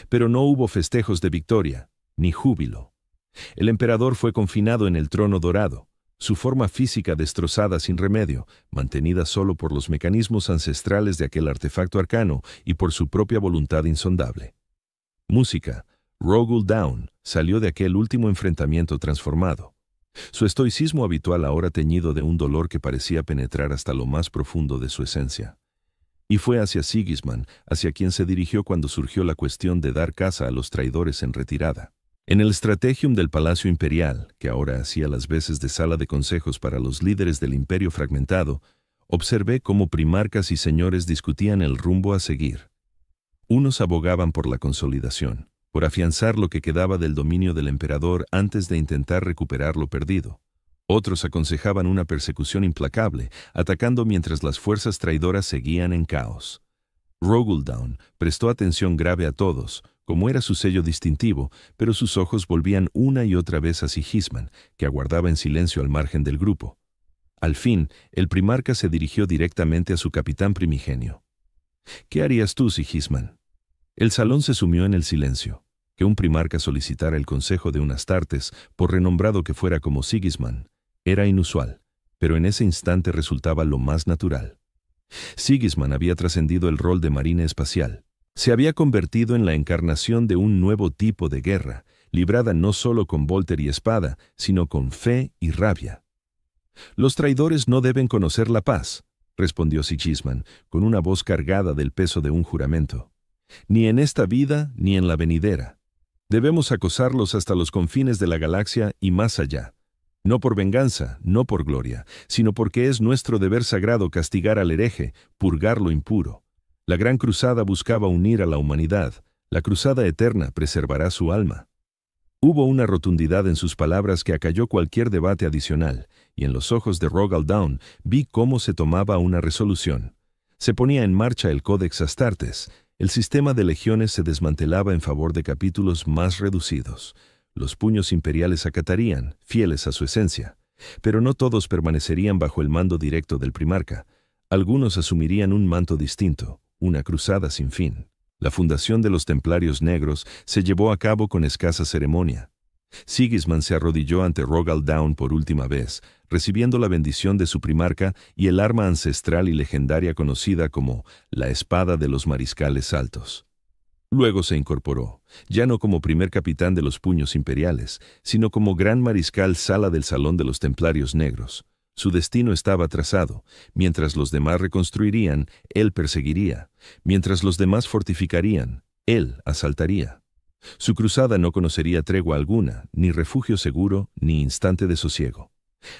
Pero no hubo festejos de victoria, ni júbilo. El emperador fue confinado en el trono dorado, su forma física destrozada sin remedio, mantenida solo por los mecanismos ancestrales de aquel artefacto arcano y por su propia voluntad insondable. Música. Rogal Dawn salió de aquel último enfrentamiento transformado. Su estoicismo habitual ahora teñido de un dolor que parecía penetrar hasta lo más profundo de su esencia. Y fue hacia Sigismund, hacia quien se dirigió cuando surgió la cuestión de dar caza a los traidores en retirada. En el Strategium del Palacio Imperial, que ahora hacía las veces de sala de consejos para los líderes del imperio fragmentado, observé cómo primarcas y señores discutían el rumbo a seguir. Unos abogaban por la consolidación, por afianzar lo que quedaba del dominio del emperador antes de intentar recuperar lo perdido. Otros aconsejaban una persecución implacable, atacando mientras las fuerzas traidoras seguían en caos. Rogal Dawn prestó atención grave a todos, como era su sello distintivo, pero sus ojos volvían una y otra vez a Sigismund, que aguardaba en silencio al margen del grupo. Al fin, el primarca se dirigió directamente a su capitán primigenio. ¿Qué harías tú, Sigismund? El salón se sumió en el silencio. Que un primarca solicitara el consejo de un Astartes, por renombrado que fuera como Sigismund, era inusual, pero en ese instante resultaba lo más natural. Sigismund había trascendido el rol de marine espacial. Se había convertido en la encarnación de un nuevo tipo de guerra, librada no solo con Volter y espada, sino con fe y rabia. «Los traidores no deben conocer la paz», respondió Sigismund, con una voz cargada del peso de un juramento. «Ni en esta vida ni en la venidera. Debemos acosarlos hasta los confines de la galaxia y más allá. No por venganza, no por gloria, sino porque es nuestro deber sagrado castigar al hereje, purgar lo impuro. La gran cruzada buscaba unir a la humanidad. La cruzada eterna preservará su alma». Hubo una rotundidad en sus palabras que acalló cualquier debate adicional, y en los ojos de Rogal Dawn vi cómo se tomaba una resolución. Se ponía en marcha el Codex Astartes. El sistema de legiones se desmantelaba en favor de capítulos más reducidos. Los puños imperiales acatarían, fieles a su esencia. Pero no todos permanecerían bajo el mando directo del primarca. Algunos asumirían un manto distinto, una cruzada sin fin. La fundación de los Templarios Negros se llevó a cabo con escasa ceremonia. Sigismund se arrodilló ante Rogal Dawn por última vez, recibiendo la bendición de su primarca y el arma ancestral y legendaria conocida como la espada de los mariscales altos. Luego se incorporó, ya no como primer capitán de los puños imperiales, sino como gran mariscal sala del Salón de los Templarios Negros. Su destino estaba trazado. Mientras los demás reconstruirían, él perseguiría. Mientras los demás fortificarían, él asaltaría. Su cruzada no conocería tregua alguna, ni refugio seguro, ni instante de sosiego.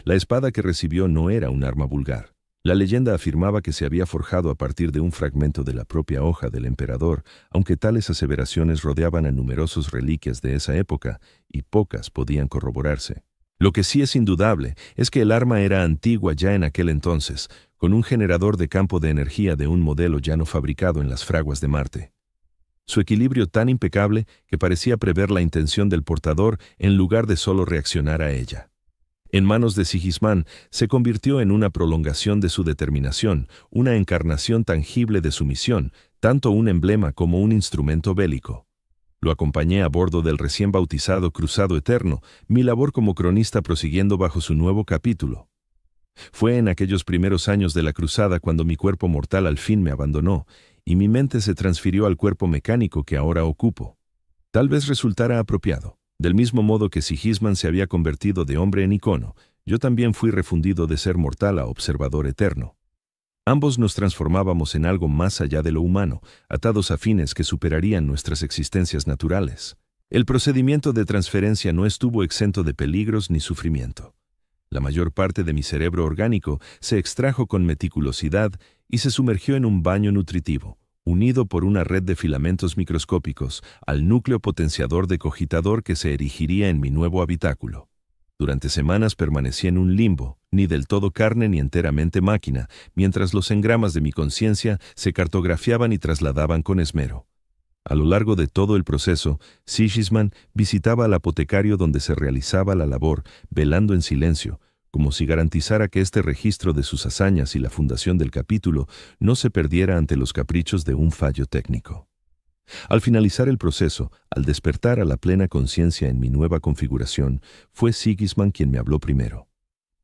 La espada que recibió no era un arma vulgar. La leyenda afirmaba que se había forjado a partir de un fragmento de la propia hoja del emperador, aunque tales aseveraciones rodeaban a numerosas reliquias de esa época, y pocas podían corroborarse. Lo que sí es indudable es que el arma era antigua ya en aquel entonces, con un generador de campo de energía de un modelo ya no fabricado en las fraguas de Marte. Su equilibrio tan impecable que parecía prever la intención del portador en lugar de solo reaccionar a ella. En manos de Sigismund se convirtió en una prolongación de su determinación, una encarnación tangible de su misión, tanto un emblema como un instrumento bélico. Lo acompañé a bordo del recién bautizado Cruzado Eterno, mi labor como cronista prosiguiendo bajo su nuevo capítulo. Fue en aquellos primeros años de la cruzada cuando mi cuerpo mortal al fin me abandonó, y mi mente se transfirió al cuerpo mecánico que ahora ocupo. Tal vez resultara apropiado. Del mismo modo que Sigismund se había convertido de hombre en icono, yo también fui refundido de ser mortal a observador eterno. Ambos nos transformábamos en algo más allá de lo humano, atados a fines que superarían nuestras existencias naturales. El procedimiento de transferencia no estuvo exento de peligros ni sufrimiento. La mayor parte de mi cerebro orgánico se extrajo con meticulosidad y se sumergió en un baño nutritivo, unido por una red de filamentos microscópicos al núcleo potenciador de cogitador que se erigiría en mi nuevo habitáculo. Durante semanas permanecí en un limbo, ni del todo carne ni enteramente máquina, mientras los engramas de mi conciencia se cartografiaban y trasladaban con esmero. A lo largo de todo el proceso, Sigismund visitaba al apotecario donde se realizaba la labor, velando en silencio, como si garantizara que este registro de sus hazañas y la fundación del capítulo no se perdiera ante los caprichos de un fallo técnico. Al finalizar el proceso, al despertar a la plena conciencia en mi nueva configuración, fue Sigismund quien me habló primero.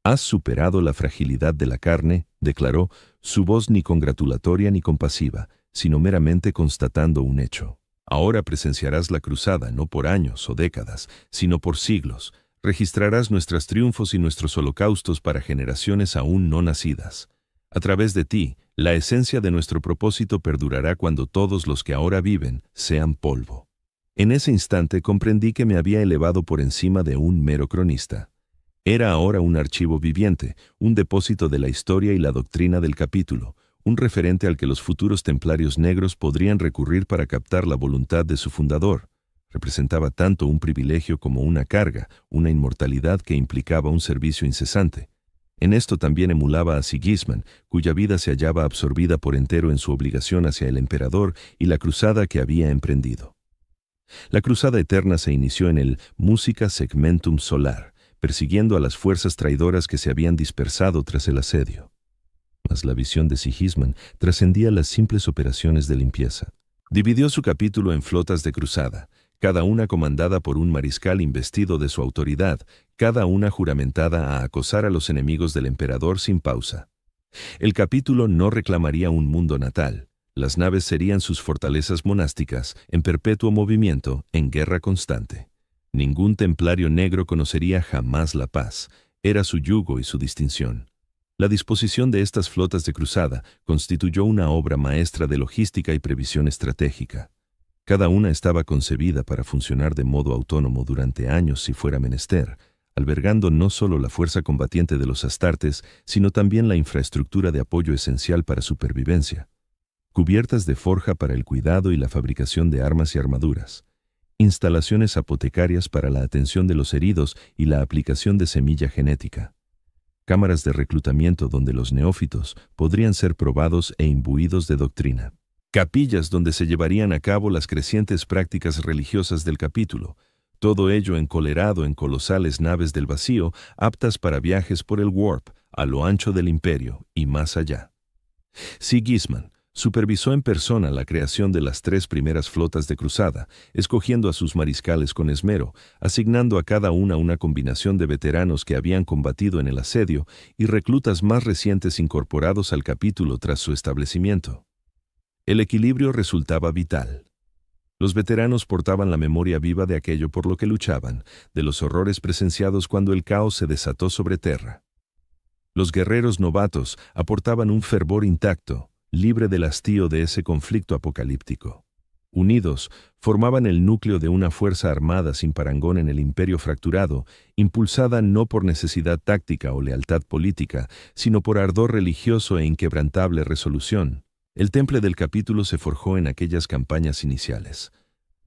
«Has superado la fragilidad de la carne», declaró, su voz ni congratulatoria ni compasiva, sino meramente constatando un hecho. «Ahora presenciarás la cruzada no por años o décadas, sino por siglos. Registrarás nuestros triunfos y nuestros holocaustos para generaciones aún no nacidas. A través de ti, la esencia de nuestro propósito perdurará cuando todos los que ahora viven sean polvo». En ese instante comprendí que me había elevado por encima de un mero cronista. Era ahora un archivo viviente, un depósito de la historia y la doctrina del capítulo, un referente al que los futuros templarios negros podrían recurrir para captar la voluntad de su fundador. Representaba tanto un privilegio como una carga, una inmortalidad que implicaba un servicio incesante. En esto también emulaba a Sigismund, cuya vida se hallaba absorbida por entero en su obligación hacia el emperador y la cruzada que había emprendido. La cruzada eterna se inició en el Musica Segmentum Solar, persiguiendo a las fuerzas traidoras que se habían dispersado tras el asedio. Mas la visión de Sigismund trascendía las simples operaciones de limpieza. Dividió su capítulo en flotas de cruzada, cada una comandada por un mariscal investido de su autoridad, cada una juramentada a acosar a los enemigos del emperador sin pausa. El capítulo no reclamaría un mundo natal. Las naves serían sus fortalezas monásticas, en perpetuo movimiento, en guerra constante. Ningún templario negro conocería jamás la paz. Era su yugo y su distinción. La disposición de estas flotas de cruzada constituyó una obra maestra de logística y previsión estratégica. Cada una estaba concebida para funcionar de modo autónomo durante años si fuera menester, albergando no solo la fuerza combatiente de los astartes, sino también la infraestructura de apoyo esencial para supervivencia. Cubiertas de forja para el cuidado y la fabricación de armas y armaduras. Instalaciones apotecarias para la atención de los heridos y la aplicación de semilla genética. Cámaras de reclutamiento donde los neófitos podrían ser probados e imbuidos de doctrina. Capillas donde se llevarían a cabo las crecientes prácticas religiosas del capítulo, todo ello encolerado en colosales naves del vacío aptas para viajes por el warp, a lo ancho del imperio y más allá. Sigismund supervisó en persona la creación de las 3 primeras flotas de cruzada, escogiendo a sus mariscales con esmero, asignando a cada una combinación de veteranos que habían combatido en el asedio y reclutas más recientes incorporados al capítulo tras su establecimiento. El equilibrio resultaba vital. Los veteranos portaban la memoria viva de aquello por lo que luchaban, de los horrores presenciados cuando el caos se desató sobre Terra. Los guerreros novatos aportaban un fervor intacto, libre del hastío de ese conflicto apocalíptico. Unidos, formaban el núcleo de una fuerza armada sin parangón en el imperio fracturado, impulsada no por necesidad táctica o lealtad política, sino por ardor religioso e inquebrantable resolución. El temple del capítulo se forjó en aquellas campañas iniciales,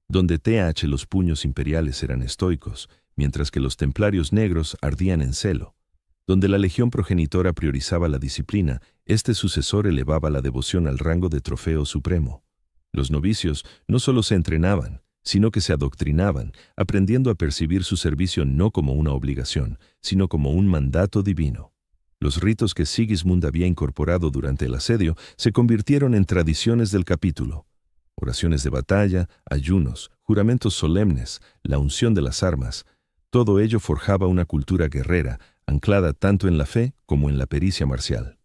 donde los puños imperiales eran estoicos, mientras que los templarios negros ardían en celo. Donde la legión progenitora priorizaba la disciplina, este sucesor elevaba la devoción al rango de trofeo supremo. Los novicios no solo se entrenaban, sino que se adoctrinaban, aprendiendo a percibir su servicio no como una obligación, sino como un mandato divino. Los ritos que Sigismund había incorporado durante el asedio se convirtieron en tradiciones del capítulo. Oraciones de batalla, ayunos, juramentos solemnes, la unción de las armas, todo ello forjaba una cultura guerrera, anclada tanto en la fe como en la pericia marcial.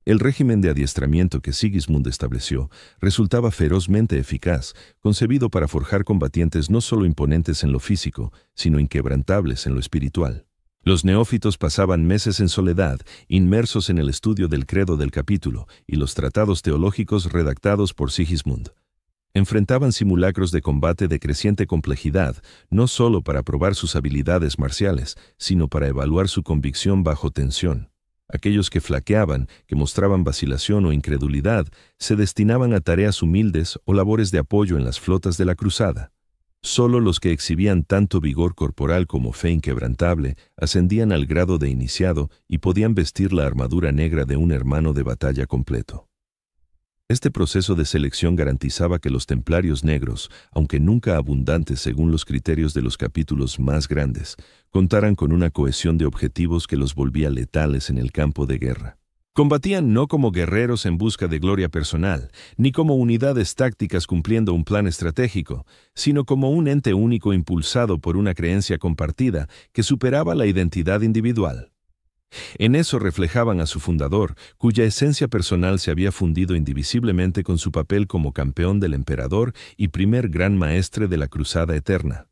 El régimen de adiestramiento que Sigismund estableció resultaba ferozmente eficaz, concebido para forjar combatientes no solo imponentes en lo físico, sino inquebrantables en lo espiritual. Los neófitos pasaban meses en soledad, inmersos en el estudio del credo del capítulo y los tratados teológicos redactados por Sigismund. Enfrentaban simulacros de combate de creciente complejidad, no solo para probar sus habilidades marciales, sino para evaluar su convicción bajo tensión. Aquellos que flaqueaban, que mostraban vacilación o incredulidad, se destinaban a tareas humildes o labores de apoyo en las flotas de la cruzada. Solo los que exhibían tanto vigor corporal como fe inquebrantable ascendían al grado de iniciado y podían vestir la armadura negra de un hermano de batalla completo. Este proceso de selección garantizaba que los templarios negros, aunque nunca abundantes según los criterios de los capítulos más grandes, contaran con una cohesión de objetivos que los volvía letales en el campo de guerra. Combatían no como guerreros en busca de gloria personal, ni como unidades tácticas cumpliendo un plan estratégico, sino como un ente único impulsado por una creencia compartida que superaba la identidad individual. En eso reflejaban a su fundador, cuya esencia personal se había fundido indivisiblemente con su papel como campeón del emperador y primer gran maestre de la Cruzada Eterna.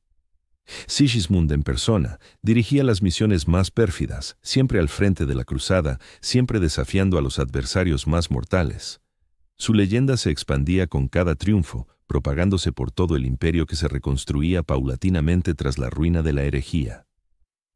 Sigismund en persona dirigía las misiones más pérfidas, siempre al frente de la cruzada, siempre desafiando a los adversarios más mortales. Su leyenda se expandía con cada triunfo, propagándose por todo el imperio que se reconstruía paulatinamente tras la ruina de la herejía.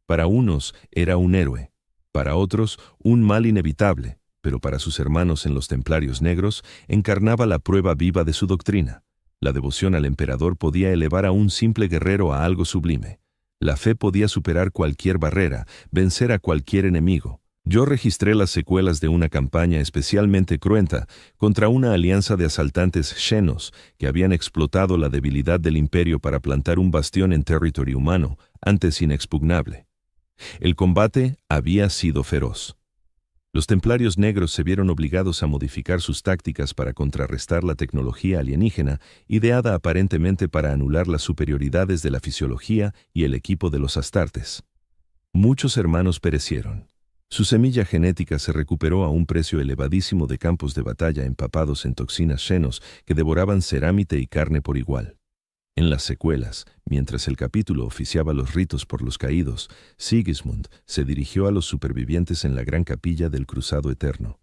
Para unos era un héroe, para otros un mal inevitable, pero para sus hermanos en los Templarios Negros encarnaba la prueba viva de su doctrina. La devoción al emperador podía elevar a un simple guerrero a algo sublime. La fe podía superar cualquier barrera, vencer a cualquier enemigo. Yo registré las secuelas de una campaña especialmente cruenta contra una alianza de asaltantes xenos que habían explotado la debilidad del imperio para plantar un bastión en territorio humano, antes inexpugnable. El combate había sido feroz. Los templarios negros se vieron obligados a modificar sus tácticas para contrarrestar la tecnología alienígena, ideada aparentemente para anular las superioridades de la fisiología y el equipo de los astartes. Muchos hermanos perecieron. Su semilla genética se recuperó a un precio elevadísimo de campos de batalla empapados en toxinas xenos que devoraban cerámite y carne por igual. En las secuelas, mientras el capítulo oficiaba los ritos por los caídos, Sigismund se dirigió a los supervivientes en la gran capilla del Cruzado Eterno.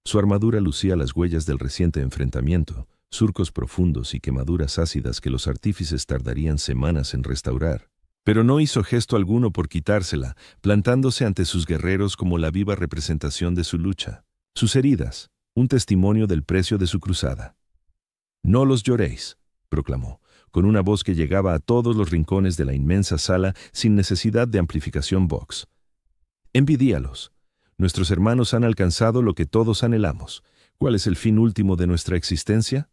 Su armadura lucía las huellas del reciente enfrentamiento, surcos profundos y quemaduras ácidas que los artífices tardarían semanas en restaurar. Pero no hizo gesto alguno por quitársela, plantándose ante sus guerreros como la viva representación de su lucha. Sus heridas, un testimonio del precio de su cruzada. «No los lloréis», proclamó, con una voz que llegaba a todos los rincones de la inmensa sala sin necesidad de amplificación vox. «Envidíalos. Nuestros hermanos han alcanzado lo que todos anhelamos. ¿Cuál es el fin último de nuestra existencia?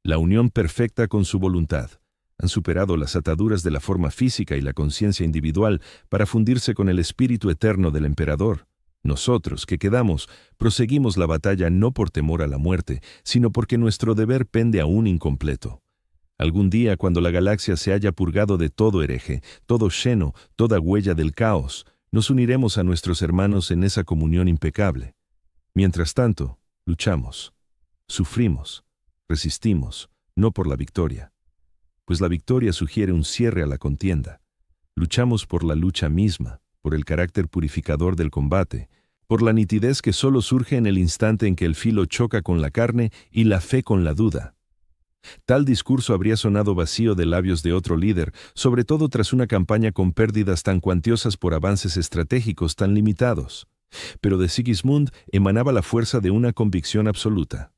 La unión perfecta con su voluntad. Han superado las ataduras de la forma física y la conciencia individual para fundirse con el espíritu eterno del emperador. Nosotros, que quedamos, proseguimos la batalla no por temor a la muerte, sino porque nuestro deber pende aún incompleto. Algún día, cuando la galaxia se haya purgado de todo hereje, todo xeno, toda huella del caos, nos uniremos a nuestros hermanos en esa comunión impecable. Mientras tanto, luchamos, sufrimos, resistimos, no por la victoria, pues la victoria sugiere un cierre a la contienda. Luchamos por la lucha misma, por el carácter purificador del combate, por la nitidez que solo surge en el instante en que el filo choca con la carne y la fe con la duda. Tal discurso habría sonado vacío de labios de otro líder, sobre todo tras una campaña con pérdidas tan cuantiosas por avances estratégicos tan limitados. Pero de Sigismund emanaba la fuerza de una convicción absoluta.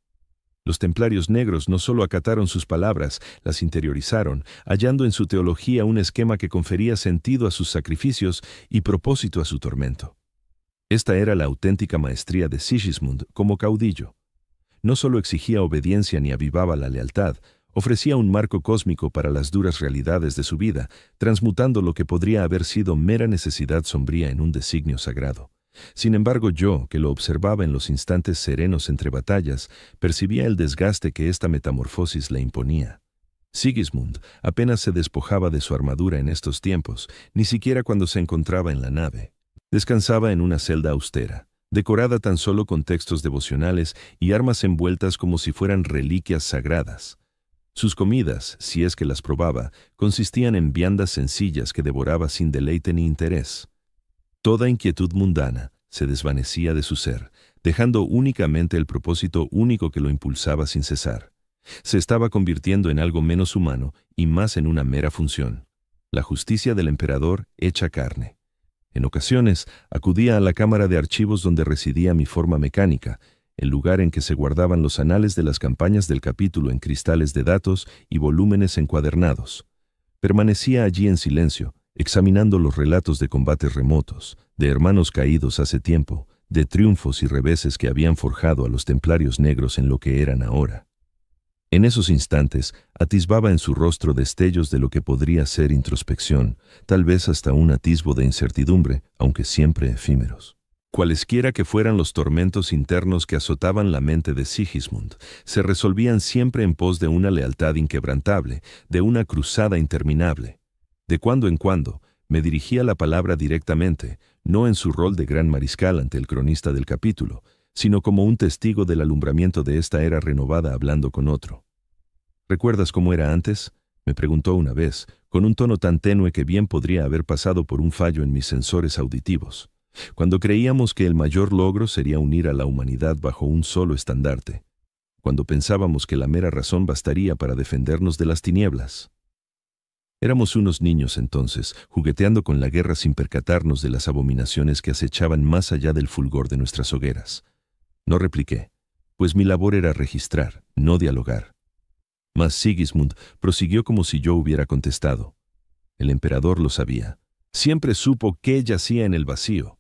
Los templarios negros no solo acataron sus palabras, las interiorizaron, hallando en su teología un esquema que confería sentido a sus sacrificios y propósito a su tormento. Esta era la auténtica maestría de Sigismund como caudillo. No solo exigía obediencia ni avivaba la lealtad, ofrecía un marco cósmico para las duras realidades de su vida, transmutando lo que podría haber sido mera necesidad sombría en un designio sagrado. Sin embargo, yo, que lo observaba en los instantes serenos entre batallas, percibía el desgaste que esta metamorfosis le imponía. Sigismund apenas se despojaba de su armadura en estos tiempos, ni siquiera cuando se encontraba en la nave. Descansaba en una celda austera, decorada tan solo con textos devocionales y armas envueltas como si fueran reliquias sagradas. Sus comidas, si es que las probaba, consistían en viandas sencillas que devoraba sin deleite ni interés. Toda inquietud mundana se desvanecía de su ser, dejando únicamente el propósito único que lo impulsaba sin cesar. Se estaba convirtiendo en algo menos humano y más en una mera función. La justicia del emperador hecha carne. En ocasiones, acudía a la cámara de archivos donde residía mi forma mecánica, el lugar en que se guardaban los anales de las campañas del capítulo en cristales de datos y volúmenes encuadernados. Permanecía allí en silencio, examinando los relatos de combates remotos, de hermanos caídos hace tiempo, de triunfos y reveses que habían forjado a los templarios negros en lo que eran ahora. En esos instantes, atisbaba en su rostro destellos de lo que podría ser introspección, tal vez hasta un atisbo de incertidumbre, aunque siempre efímeros. Cualesquiera que fueran los tormentos internos que azotaban la mente de Sigismund, se resolvían siempre en pos de una lealtad inquebrantable, de una cruzada interminable. De cuando en cuando, me dirigía la palabra directamente, no en su rol de gran mariscal ante el cronista del capítulo, sino como un testigo del alumbramiento de esta era renovada hablando con otro. ¿Recuerdas cómo era antes?, me preguntó una vez, con un tono tan tenue que bien podría haber pasado por un fallo en mis sensores auditivos. Cuando creíamos que el mayor logro sería unir a la humanidad bajo un solo estandarte, cuando pensábamos que la mera razón bastaría para defendernos de las tinieblas. Éramos unos niños entonces, jugueteando con la guerra sin percatarnos de las abominaciones que acechaban más allá del fulgor de nuestras hogueras. No repliqué, pues mi labor era registrar, no dialogar. Mas Sigismund prosiguió como si yo hubiera contestado. El emperador lo sabía. Siempre supo qué yacía en el vacío.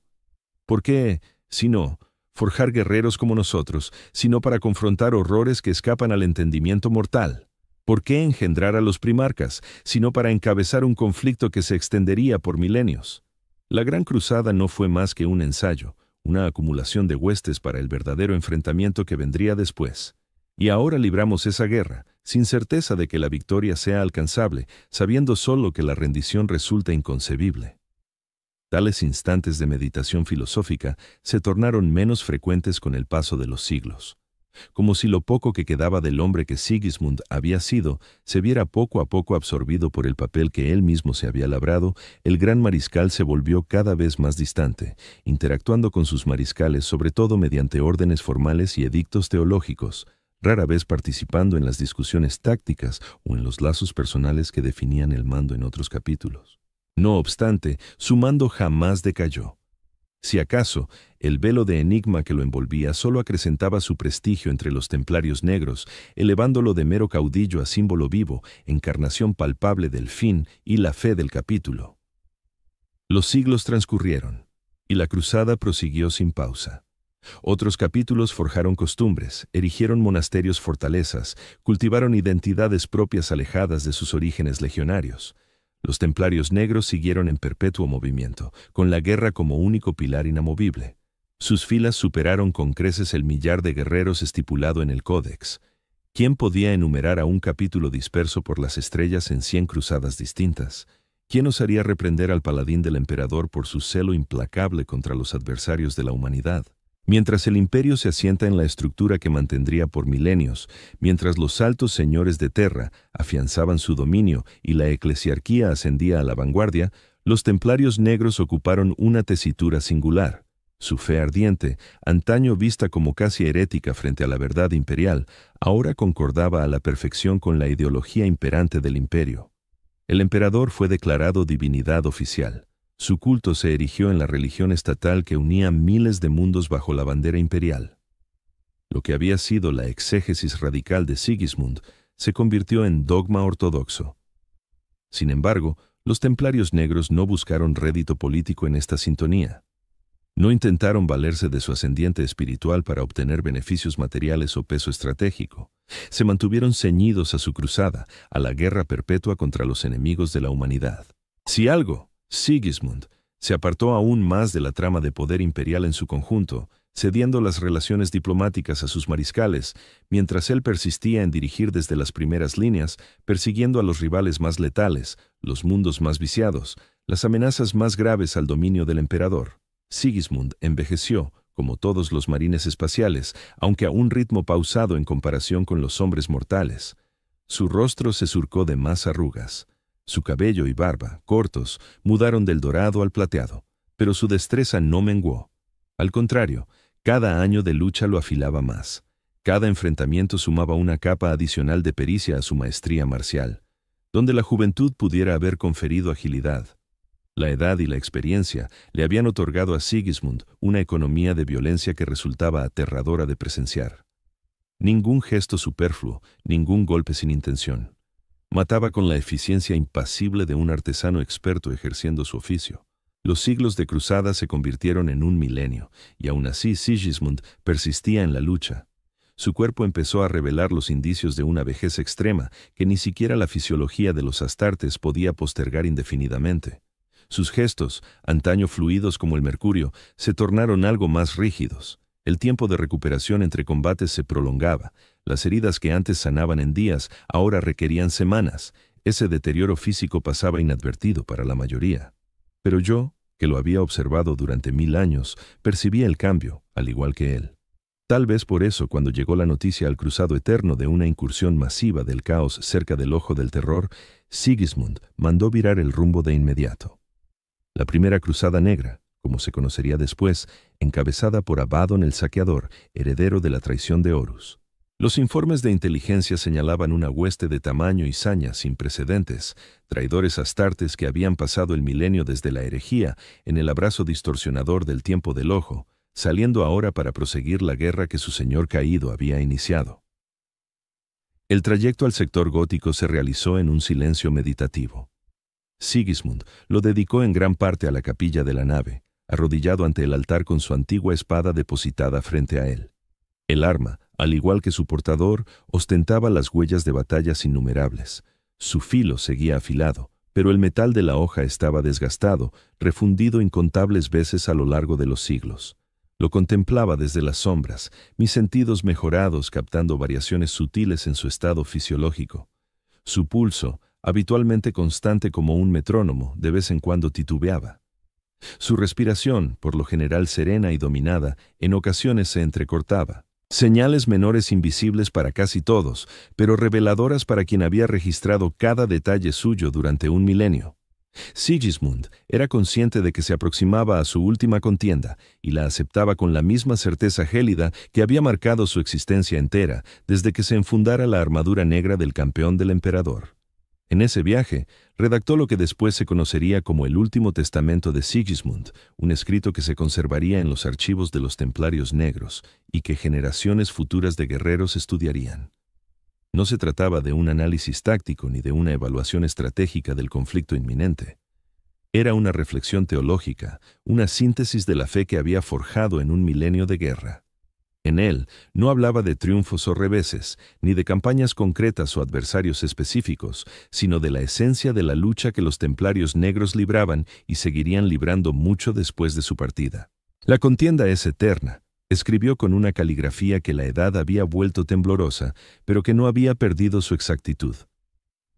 ¿Por qué, si no, forjar guerreros como nosotros, sino para confrontar horrores que escapan al entendimiento mortal? ¿Por qué engendrar a los primarcas, sino para encabezar un conflicto que se extendería por milenios? La Gran Cruzada no fue más que un ensayo, una acumulación de huestes para el verdadero enfrentamiento que vendría después. Y ahora libramos esa guerra, sin certeza de que la victoria sea alcanzable, sabiendo solo que la rendición resulta inconcebible. Tales instantes de meditación filosófica se tornaron menos frecuentes con el paso de los siglos. Como si lo poco que quedaba del hombre que Sigismund había sido se viera poco a poco absorbido por el papel que él mismo se había labrado, el gran mariscal se volvió cada vez más distante, interactuando con sus mariscales sobre todo mediante órdenes formales y edictos teológicos, rara vez participando en las discusiones tácticas o en los lazos personales que definían el mando en otros capítulos. No obstante, su mando jamás decayó. Si acaso, el velo de enigma que lo envolvía solo acrecentaba su prestigio entre los templarios negros, elevándolo de mero caudillo a símbolo vivo, encarnación palpable del fin y la fe del capítulo. Los siglos transcurrieron, y la cruzada prosiguió sin pausa. Otros capítulos forjaron costumbres, erigieron monasterios fortalezas, cultivaron identidades propias alejadas de sus orígenes legionarios. Los templarios negros siguieron en perpetuo movimiento, con la guerra como único pilar inamovible. Sus filas superaron con creces el millar de guerreros estipulado en el Códex. ¿Quién podía enumerar a un capítulo disperso por las estrellas en 100 cruzadas distintas? ¿Quién osaría reprender al paladín del emperador por su celo implacable contra los adversarios de la humanidad? Mientras el imperio se asienta en la estructura que mantendría por milenios, mientras los altos señores de Terra afianzaban su dominio y la eclesiarquía ascendía a la vanguardia, los templarios negros ocuparon una tesitura singular. Su fe ardiente, antaño vista como casi herética frente a la verdad imperial, ahora concordaba a la perfección con la ideología imperante del imperio. El emperador fue declarado divinidad oficial. Su culto se erigió en la religión estatal que unía miles de mundos bajo la bandera imperial. Lo que había sido la exégesis radical de Sigismund se convirtió en dogma ortodoxo. Sin embargo, los templarios negros no buscaron rédito político en esta sintonía. No intentaron valerse de su ascendiente espiritual para obtener beneficios materiales o peso estratégico. Se mantuvieron ceñidos a su cruzada, a la guerra perpetua contra los enemigos de la humanidad. Si algo, Sigismund se apartó aún más de la trama de poder imperial en su conjunto, cediendo las relaciones diplomáticas a sus mariscales, mientras él persistía en dirigir desde las primeras líneas, persiguiendo a los rivales más letales, los mundos más viciados, las amenazas más graves al dominio del emperador. Sigismund envejeció, como todos los marines espaciales, aunque a un ritmo pausado en comparación con los hombres mortales. Su rostro se surcó de más arrugas. Su cabello y barba, cortos, mudaron del dorado al plateado, pero su destreza no menguó. Al contrario, cada año de lucha lo afilaba más. Cada enfrentamiento sumaba una capa adicional de pericia a su maestría marcial, donde la juventud pudiera haber conferido agilidad. La edad y la experiencia le habían otorgado a Sigismund una economía de violencia que resultaba aterradora de presenciar. Ningún gesto superfluo, ningún golpe sin intención. Mataba con la eficiencia impasible de un artesano experto ejerciendo su oficio. Los siglos de cruzada se convirtieron en un milenio, y aún así Sigismund persistía en la lucha. Su cuerpo empezó a revelar los indicios de una vejez extrema que ni siquiera la fisiología de los astartes podía postergar indefinidamente. Sus gestos, antaño fluidos como el mercurio, se tornaron algo más rígidos. El tiempo de recuperación entre combates se prolongaba. Las heridas que antes sanaban en días ahora requerían semanas. Ese deterioro físico pasaba inadvertido para la mayoría. Pero yo, que lo había observado durante 1000 años, percibía el cambio, al igual que él. Tal vez por eso, cuando llegó la noticia al Cruzado Eterno de una incursión masiva del caos cerca del Ojo del Terror, Sigismund mandó virar el rumbo de inmediato. La primera Cruzada Negra, como se conocería después, encabezada por Abaddon el Saqueador, heredero de la traición de Horus. Los informes de inteligencia señalaban una hueste de tamaño y saña sin precedentes, traidores astartes que habían pasado el milenio desde la herejía en el abrazo distorsionador del tiempo del ojo, saliendo ahora para proseguir la guerra que su señor caído había iniciado. El trayecto al sector gótico se realizó en un silencio meditativo. Sigismund lo dedicó en gran parte a la capilla de la nave, arrodillado ante el altar con su antigua espada depositada frente a él. El arma, al igual que su portador, ostentaba las huellas de batallas innumerables. Su filo seguía afilado, pero el metal de la hoja estaba desgastado, refundido incontables veces a lo largo de los siglos. Lo contemplaba desde las sombras, mis sentidos mejorados captando variaciones sutiles en su estado fisiológico. Su pulso, habitualmente constante como un metrónomo, de vez en cuando titubeaba. Su respiración, por lo general serena y dominada, en ocasiones se entrecortaba. Señales menores invisibles para casi todos, pero reveladoras para quien había registrado cada detalle suyo durante un milenio. Sigismund era consciente de que se aproximaba a su última contienda y la aceptaba con la misma certeza gélida que había marcado su existencia entera desde que se enfundara la armadura negra del campeón del emperador. En ese viaje, redactó lo que después se conocería como el Último Testamento de Sigismund, un escrito que se conservaría en los archivos de los Templarios Negros y que generaciones futuras de guerreros estudiarían. No se trataba de un análisis táctico ni de una evaluación estratégica del conflicto inminente. Era una reflexión teológica, una síntesis de la fe que había forjado en un milenio de guerra. En él no hablaba de triunfos o reveses, ni de campañas concretas o adversarios específicos, sino de la esencia de la lucha que los templarios negros libraban y seguirían librando mucho después de su partida. La contienda es eterna, escribió con una caligrafía que la edad había vuelto temblorosa, pero que no había perdido su exactitud.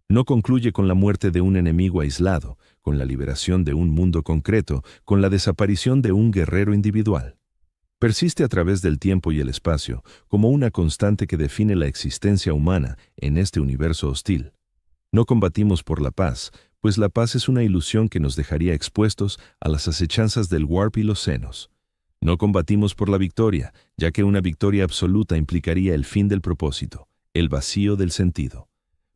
No concluye con la muerte de un enemigo aislado, con la liberación de un mundo concreto, con la desaparición de un guerrero individual. Persiste a través del tiempo y el espacio, como una constante que define la existencia humana en este universo hostil. No combatimos por la paz, pues la paz es una ilusión que nos dejaría expuestos a las acechanzas del Warp y los senos. No combatimos por la victoria, ya que una victoria absoluta implicaría el fin del propósito, el vacío del sentido.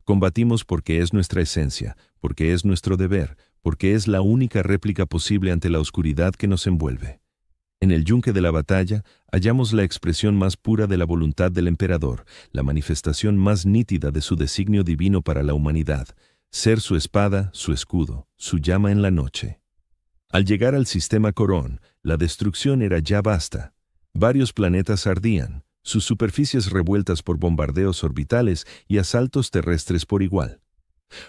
Combatimos porque es nuestra esencia, porque es nuestro deber, porque es la única réplica posible ante la oscuridad que nos envuelve. En el yunque de la batalla hallamos la expresión más pura de la voluntad del emperador, la manifestación más nítida de su designio divino para la humanidad, ser su espada, su escudo, su llama en la noche. Al llegar al sistema Corón, la destrucción era ya vasta. Varios planetas ardían, sus superficies revueltas por bombardeos orbitales y asaltos terrestres por igual.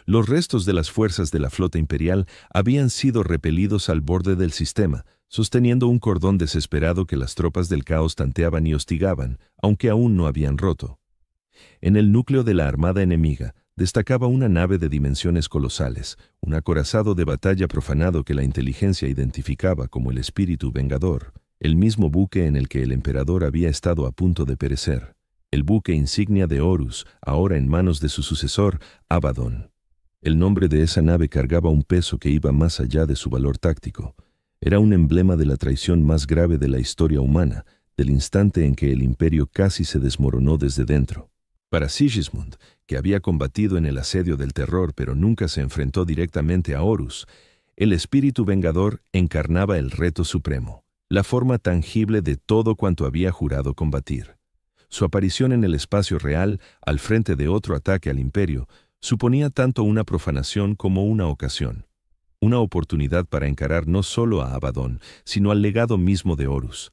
Los restos de las fuerzas de la flota imperial habían sido repelidos al borde del sistema, sosteniendo un cordón desesperado que las tropas del caos tanteaban y hostigaban, aunque aún no habían roto. En el núcleo de la armada enemiga destacaba una nave de dimensiones colosales, un acorazado de batalla profanado que la inteligencia identificaba como el espíritu vengador, el mismo buque en el que el emperador había estado a punto de perecer, el buque insignia de Horus, ahora en manos de su sucesor, Abaddon. El nombre de esa nave cargaba un peso que iba más allá de su valor táctico. Era un emblema de la traición más grave de la historia humana, del instante en que el imperio casi se desmoronó desde dentro. Para Sigismund, que había combatido en el asedio del terror pero nunca se enfrentó directamente a Horus, el espíritu vengador encarnaba el reto supremo, la forma tangible de todo cuanto había jurado combatir. Su aparición en el espacio real, al frente de otro ataque al imperio, suponía tanto una profanación como una ocasión, una oportunidad para encarar no solo a Abaddon, sino al legado mismo de Horus.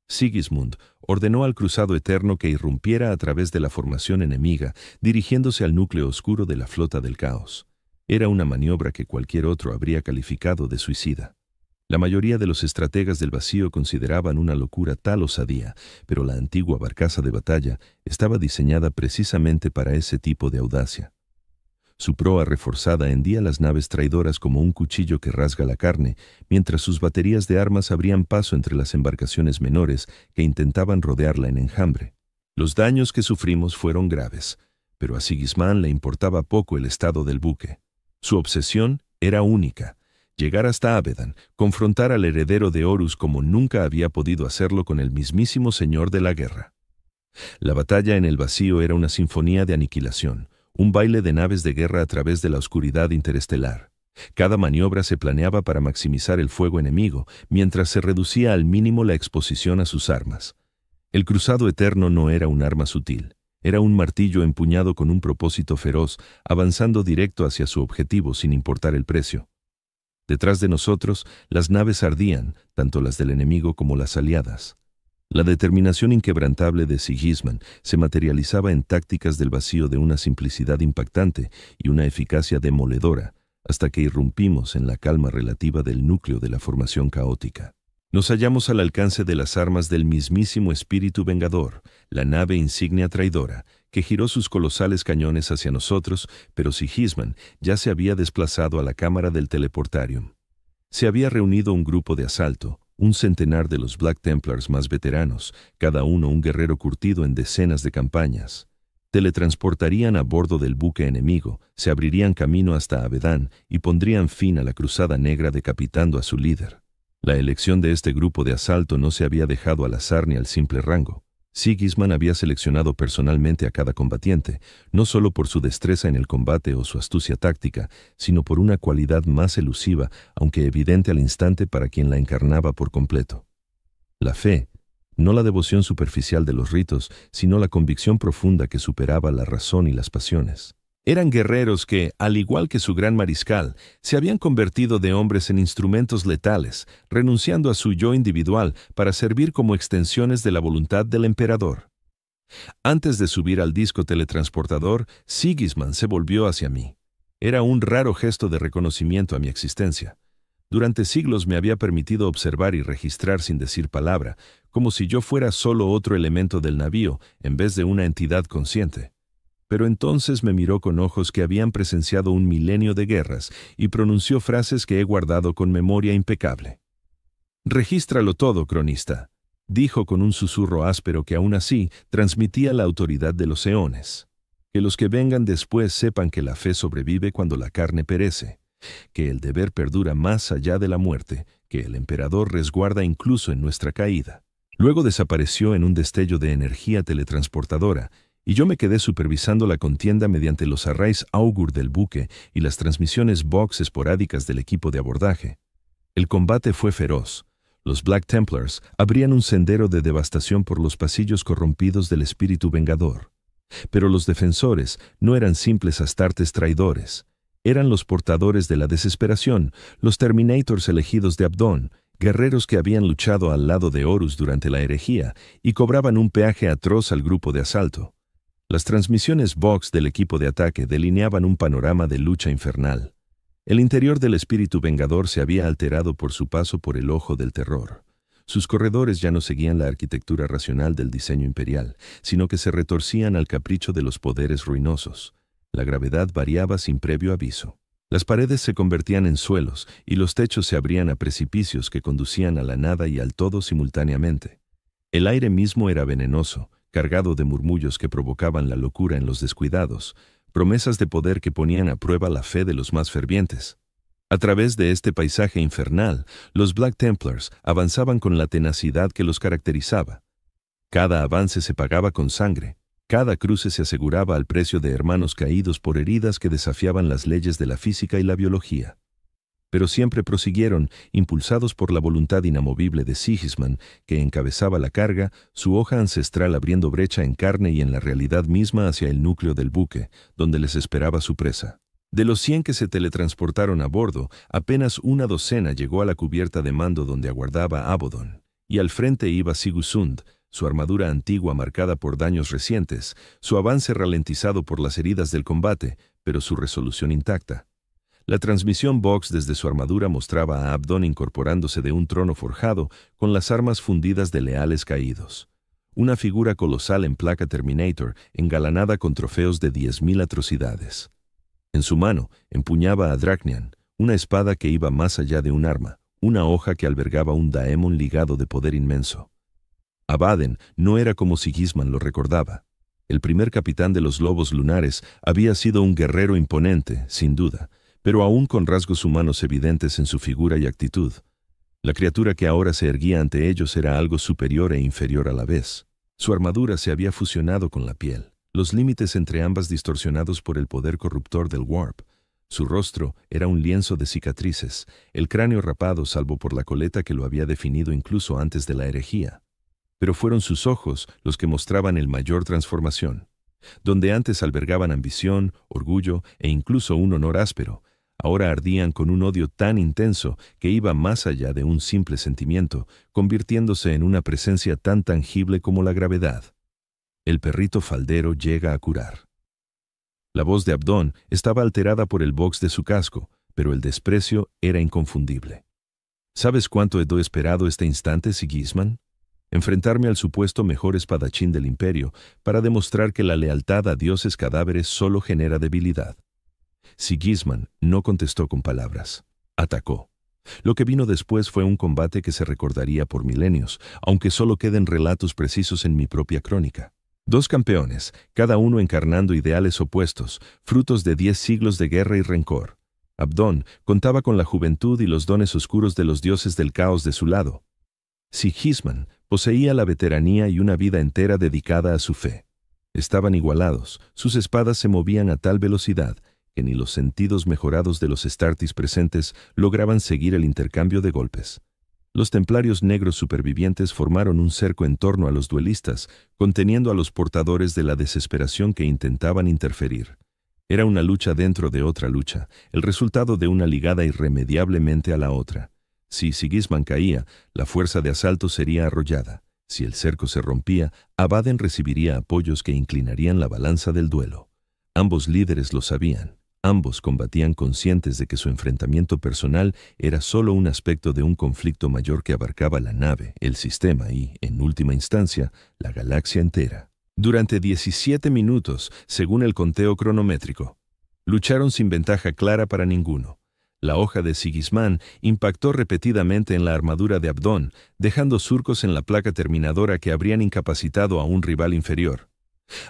Sigismund ordenó al Cruzado Eterno que irrumpiera a través de la formación enemiga, dirigiéndose al núcleo oscuro de la Flota del Caos. Era una maniobra que cualquier otro habría calificado de suicida. La mayoría de los estrategas del vacío consideraban una locura tal osadía, pero la antigua barcaza de batalla estaba diseñada precisamente para ese tipo de audacia. Su proa reforzada hendía las naves traidoras como un cuchillo que rasga la carne, mientras sus baterías de armas abrían paso entre las embarcaciones menores que intentaban rodearla en enjambre. Los daños que sufrimos fueron graves, pero a Sigismund le importaba poco el estado del buque. Su obsesión era única: llegar hasta Abaddon, confrontar al heredero de Horus como nunca había podido hacerlo con el mismísimo señor de la guerra. La batalla en el vacío era una sinfonía de aniquilación, un baile de naves de guerra a través de la oscuridad interestelar. Cada maniobra se planeaba para maximizar el fuego enemigo, mientras se reducía al mínimo la exposición a sus armas. El Cruzado Eterno no era un arma sutil, era un martillo empuñado con un propósito feroz, avanzando directo hacia su objetivo sin importar el precio. Detrás de nosotros, las naves ardían, tanto las del enemigo como las aliadas. La determinación inquebrantable de Sigismund se materializaba en tácticas del vacío de una simplicidad impactante y una eficacia demoledora, hasta que irrumpimos en la calma relativa del núcleo de la formación caótica. Nos hallamos al alcance de las armas del mismísimo espíritu vengador, la nave insignia traidora, que giró sus colosales cañones hacia nosotros, pero Sigismund ya se había desplazado a la cámara del teleportarium. Se había reunido un grupo de asalto, un centenar de los Black Templars más veteranos, cada uno un guerrero curtido en decenas de campañas. Teletransportarían a bordo del buque enemigo, se abrirían camino hasta Abaddon y pondrían fin a la Cruzada Negra decapitando a su líder. La elección de este grupo de asalto no se había dejado al azar ni al simple rango. Sigismund había seleccionado personalmente a cada combatiente, no solo por su destreza en el combate o su astucia táctica, sino por una cualidad más elusiva, aunque evidente al instante para quien la encarnaba por completo: la fe, no la devoción superficial de los ritos, sino la convicción profunda que superaba la razón y las pasiones. Eran guerreros que, al igual que su gran mariscal, se habían convertido de hombres en instrumentos letales, renunciando a su yo individual para servir como extensiones de la voluntad del emperador. Antes de subir al disco teletransportador, Sigismund se volvió hacia mí. Era un raro gesto de reconocimiento a mi existencia. Durante siglos me había permitido observar y registrar sin decir palabra, como si yo fuera solo otro elemento del navío, en vez de una entidad consciente. Pero entonces me miró con ojos que habían presenciado un milenio de guerras y pronunció frases que he guardado con memoria impecable. «Regístralo todo, cronista», dijo con un susurro áspero que aún así transmitía la autoridad de los eones. «Que los que vengan después sepan que la fe sobrevive cuando la carne perece, que el deber perdura más allá de la muerte, que el emperador resguarda incluso en nuestra caída». Luego desapareció en un destello de energía teletransportadora, y yo me quedé supervisando la contienda mediante los arrays augur del buque y las transmisiones Vox esporádicas del equipo de abordaje. El combate fue feroz. Los Black Templars abrían un sendero de devastación por los pasillos corrompidos del espíritu vengador. Pero los defensores no eran simples astartes traidores. Eran los portadores de la desesperación, los Terminators elegidos de Abaddon, guerreros que habían luchado al lado de Horus durante la herejía y cobraban un peaje atroz al grupo de asalto. Las transmisiones Vox del equipo de ataque delineaban un panorama de lucha infernal. El interior del espíritu vengador se había alterado por su paso por el ojo del terror. Sus corredores ya no seguían la arquitectura racional del diseño imperial, sino que se retorcían al capricho de los poderes ruinosos. La gravedad variaba sin previo aviso. Las paredes se convertían en suelos y los techos se abrían a precipicios que conducían a la nada y al todo simultáneamente. El aire mismo era venenoso, cargado de murmullos que provocaban la locura en los descuidados, promesas de poder que ponían a prueba la fe de los más fervientes. A través de este paisaje infernal, los Black Templars avanzaban con la tenacidad que los caracterizaba. Cada avance se pagaba con sangre. Cada cruce se aseguraba al precio de hermanos caídos por heridas que desafiaban las leyes de la física y la biología. Pero siempre prosiguieron, impulsados por la voluntad inamovible de Sigismund, que encabezaba la carga, su hoja ancestral abriendo brecha en carne y en la realidad misma hacia el núcleo del buque, donde les esperaba su presa. De los 100 que se teletransportaron a bordo, apenas una docena llegó a la cubierta de mando donde aguardaba Abaddon, y al frente iba Sigismund, su armadura antigua marcada por daños recientes, su avance ralentizado por las heridas del combate, pero su resolución intacta. La transmisión Vox desde su armadura mostraba a Abaddon incorporándose de un trono forjado con las armas fundidas de leales caídos. Una figura colosal en placa Terminator, engalanada con trofeos de 10.000 atrocidades. En su mano, empuñaba a Dracnian, una espada que iba más allá de un arma, una hoja que albergaba un daemon ligado de poder inmenso. Abaddon no era como Sigismund lo recordaba. El primer capitán de los Lobos Lunares había sido un guerrero imponente, sin duda, pero aún con rasgos humanos evidentes en su figura y actitud. La criatura que ahora se erguía ante ellos era algo superior e inferior a la vez. Su armadura se había fusionado con la piel, los límites entre ambas distorsionados por el poder corruptor del Warp. Su rostro era un lienzo de cicatrices, el cráneo rapado salvo por la coleta que lo había definido incluso antes de la herejía. Pero fueron sus ojos los que mostraban el mayor transformación. Donde antes albergaban ambición, orgullo e incluso un honor áspero, ahora ardían con un odio tan intenso que iba más allá de un simple sentimiento, convirtiéndose en una presencia tan tangible como la gravedad. El perrito faldero llega a curar. La voz de Abaddon estaba alterada por el box de su casco, pero el desprecio era inconfundible. ¿Sabes cuánto he esperado este instante, Sigismund? Enfrentarme al supuesto mejor espadachín del imperio para demostrar que la lealtad a dioses cadáveres solo genera debilidad. Sigismund no contestó con palabras. Atacó. Lo que vino después fue un combate que se recordaría por milenios, aunque solo queden relatos precisos en mi propia crónica. 2 campeones, cada uno encarnando ideales opuestos, frutos de 10 siglos de guerra y rencor. Abaddon contaba con la juventud y los dones oscuros de los dioses del caos de su lado. Sigismund poseía la veteranía y una vida entera dedicada a su fe. Estaban igualados, sus espadas se movían a tal velocidad que ni los sentidos mejorados de los Astartes presentes lograban seguir el intercambio de golpes. Los templarios negros supervivientes formaron un cerco en torno a los duelistas, conteniendo a los portadores de la desesperación que intentaban interferir. Era una lucha dentro de otra lucha, el resultado de una ligada irremediablemente a la otra. Si Sigismund caía, la fuerza de asalto sería arrollada. Si el cerco se rompía, Abaddon recibiría apoyos que inclinarían la balanza del duelo. Ambos líderes lo sabían. Ambos combatían conscientes de que su enfrentamiento personal era solo un aspecto de un conflicto mayor que abarcaba la nave, el sistema y, en última instancia, la galaxia entera. Durante 17 minutos, según el conteo cronométrico, lucharon sin ventaja clara para ninguno. La hoja de Sigismund impactó repetidamente en la armadura de Abaddon, dejando surcos en la placa terminadora que habrían incapacitado a un rival inferior.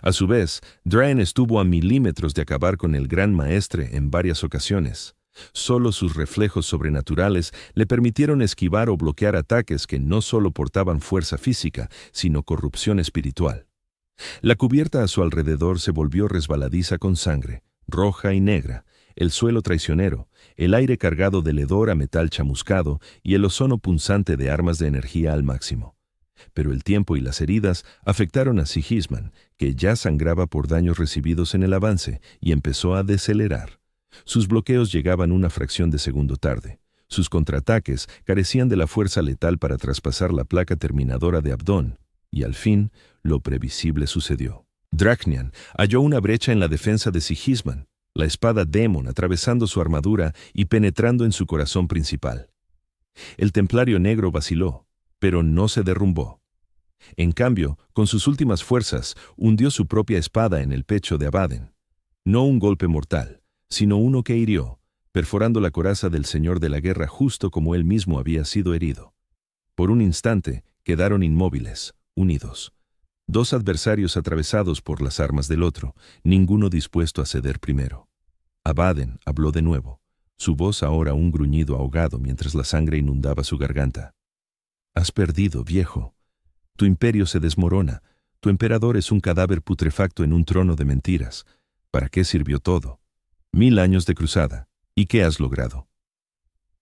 A su vez, Draen estuvo a milímetros de acabar con el gran maestre en varias ocasiones. Solo sus reflejos sobrenaturales le permitieron esquivar o bloquear ataques que no solo portaban fuerza física, sino corrupción espiritual. La cubierta a su alrededor se volvió resbaladiza con sangre, roja y negra, el suelo traicionero, el aire cargado del hedor a metal chamuscado y el ozono punzante de armas de energía al máximo. Pero el tiempo y las heridas afectaron a Sigismund, que ya sangraba por daños recibidos en el avance, y empezó a decelerar. Sus bloqueos llegaban una fracción de segundo tarde. Sus contraataques carecían de la fuerza letal para traspasar la placa terminadora de Abaddon, y al fin, lo previsible sucedió. Dracnian halló una brecha en la defensa de Sigismund, la espada Demon atravesando su armadura y penetrando en su corazón principal. El templario negro vaciló, pero no se derrumbó. En cambio, con sus últimas fuerzas, hundió su propia espada en el pecho de Abaddon. No un golpe mortal, sino uno que hirió, perforando la coraza del señor de la guerra justo como él mismo había sido herido. Por un instante, quedaron inmóviles, unidos. 2 adversarios atravesados por las armas del otro, ninguno dispuesto a ceder primero. Abaddon habló de nuevo, su voz ahora un gruñido ahogado mientras la sangre inundaba su garganta. «Has perdido, viejo. Tu imperio se desmorona. Tu emperador es un cadáver putrefacto en un trono de mentiras. ¿Para qué sirvió todo? 1000 años de cruzada. ¿Y qué has logrado?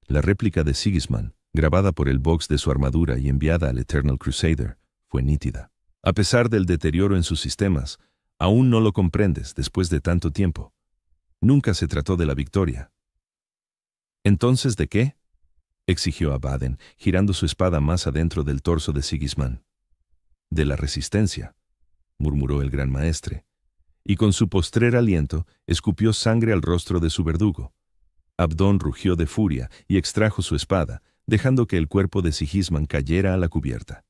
La réplica de Sigismund, grabada por el box de su armadura y enviada al Eternal Crusader, fue nítida. A pesar del deterioro en sus sistemas, aún no lo comprendes después de tanto tiempo. Nunca se trató de la victoria. ¿Entonces de qué?, exigió Abaden, girando su espada más adentro del torso de Sigismund. De la resistencia, murmuró el gran maestre, y con su postrer aliento escupió sangre al rostro de su verdugo. Abdón rugió de furia y extrajo su espada, dejando que el cuerpo de Sigismund cayera a la cubierta.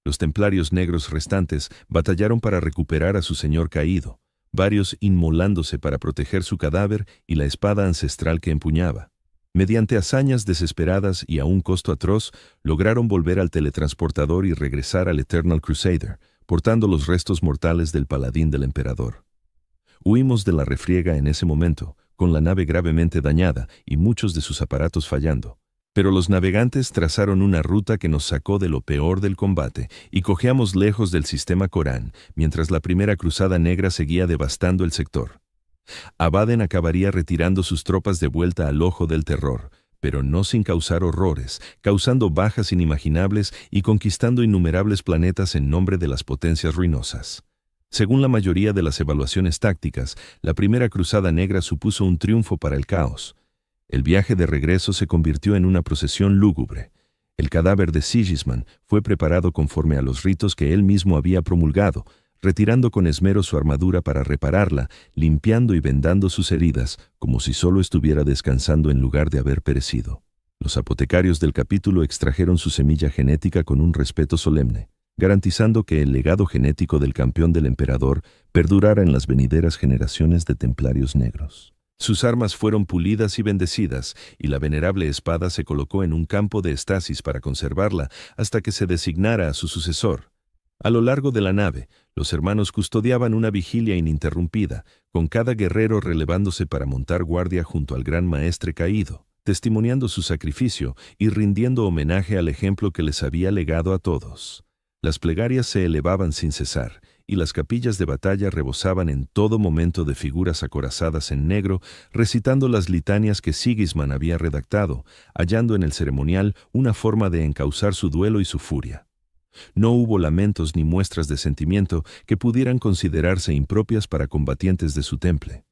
Los templarios negros restantes batallaron para recuperar a su señor caído, varios inmolándose para proteger su cadáver y la espada ancestral que empuñaba. Mediante hazañas desesperadas y a un costo atroz, lograron volver al teletransportador y regresar al Eternal Crusader, portando los restos mortales del paladín del emperador. Huimos de la refriega en ese momento, con la nave gravemente dañada y muchos de sus aparatos fallando. Pero los navegantes trazaron una ruta que nos sacó de lo peor del combate y cojeamos lejos del sistema Corán, mientras la primera cruzada negra seguía devastando el sector. Abaden acabaría retirando sus tropas de vuelta al ojo del terror, pero no sin causar horrores, causando bajas inimaginables y conquistando innumerables planetas en nombre de las potencias ruinosas. Según la mayoría de las evaluaciones tácticas, la primera cruzada negra supuso un triunfo para el caos. El viaje de regreso se convirtió en una procesión lúgubre. El cadáver de Sigismund fue preparado conforme a los ritos que él mismo había promulgado, retirando con esmero su armadura para repararla, limpiando y vendando sus heridas, como si solo estuviera descansando en lugar de haber perecido. Los apotecarios del capítulo extrajeron su semilla genética con un respeto solemne, garantizando que el legado genético del campeón del emperador perdurara en las venideras generaciones de templarios negros. Sus armas fueron pulidas y bendecidas, y la venerable espada se colocó en un campo de estasis para conservarla hasta que se designara a su sucesor. A lo largo de la nave, los hermanos custodiaban una vigilia ininterrumpida, con cada guerrero relevándose para montar guardia junto al gran maestre caído, testimoniando su sacrificio y rindiendo homenaje al ejemplo que les había legado a todos. Las plegarias se elevaban sin cesar, y las capillas de batalla rebosaban en todo momento de figuras acorazadas en negro, recitando las litanias que Sigismund había redactado, hallando en el ceremonial una forma de encauzar su duelo y su furia. No hubo lamentos ni muestras de sentimiento que pudieran considerarse impropias para combatientes de su temple.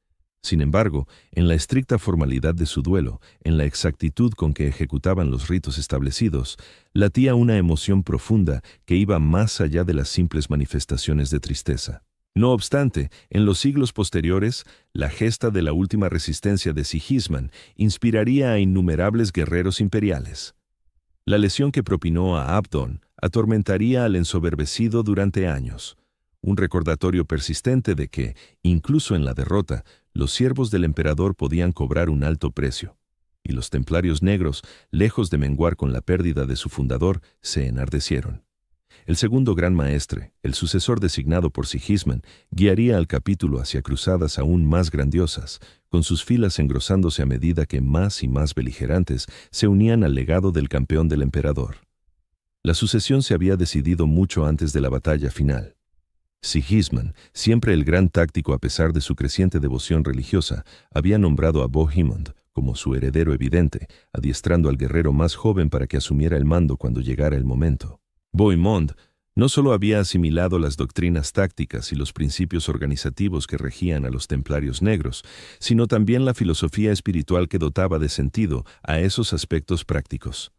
Sin embargo, en la estricta formalidad de su duelo, en la exactitud con que ejecutaban los ritos establecidos, latía una emoción profunda que iba más allá de las simples manifestaciones de tristeza. No obstante, en los siglos posteriores, la gesta de la última resistencia de Sigismund inspiraría a innumerables guerreros imperiales. La lesión que propinó a Abdón atormentaría al ensoberbecido durante años, un recordatorio persistente de que, incluso en la derrota, los siervos del emperador podían cobrar un alto precio, y los templarios negros, lejos de menguar con la pérdida de su fundador, se enardecieron. El segundo gran maestre, el sucesor designado por Sigismund, guiaría al capítulo hacia cruzadas aún más grandiosas, con sus filas engrosándose a medida que más y más beligerantes se unían al legado del campeón del emperador. La sucesión se había decidido mucho antes de la batalla final. Sigismund, siempre el gran táctico a pesar de su creciente devoción religiosa, había nombrado a Bohemond como su heredero evidente, adiestrando al guerrero más joven para que asumiera el mando cuando llegara el momento. Bohemond no solo había asimilado las doctrinas tácticas y los principios organizativos que regían a los templarios negros, sino también la filosofía espiritual que dotaba de sentido a esos aspectos prácticos.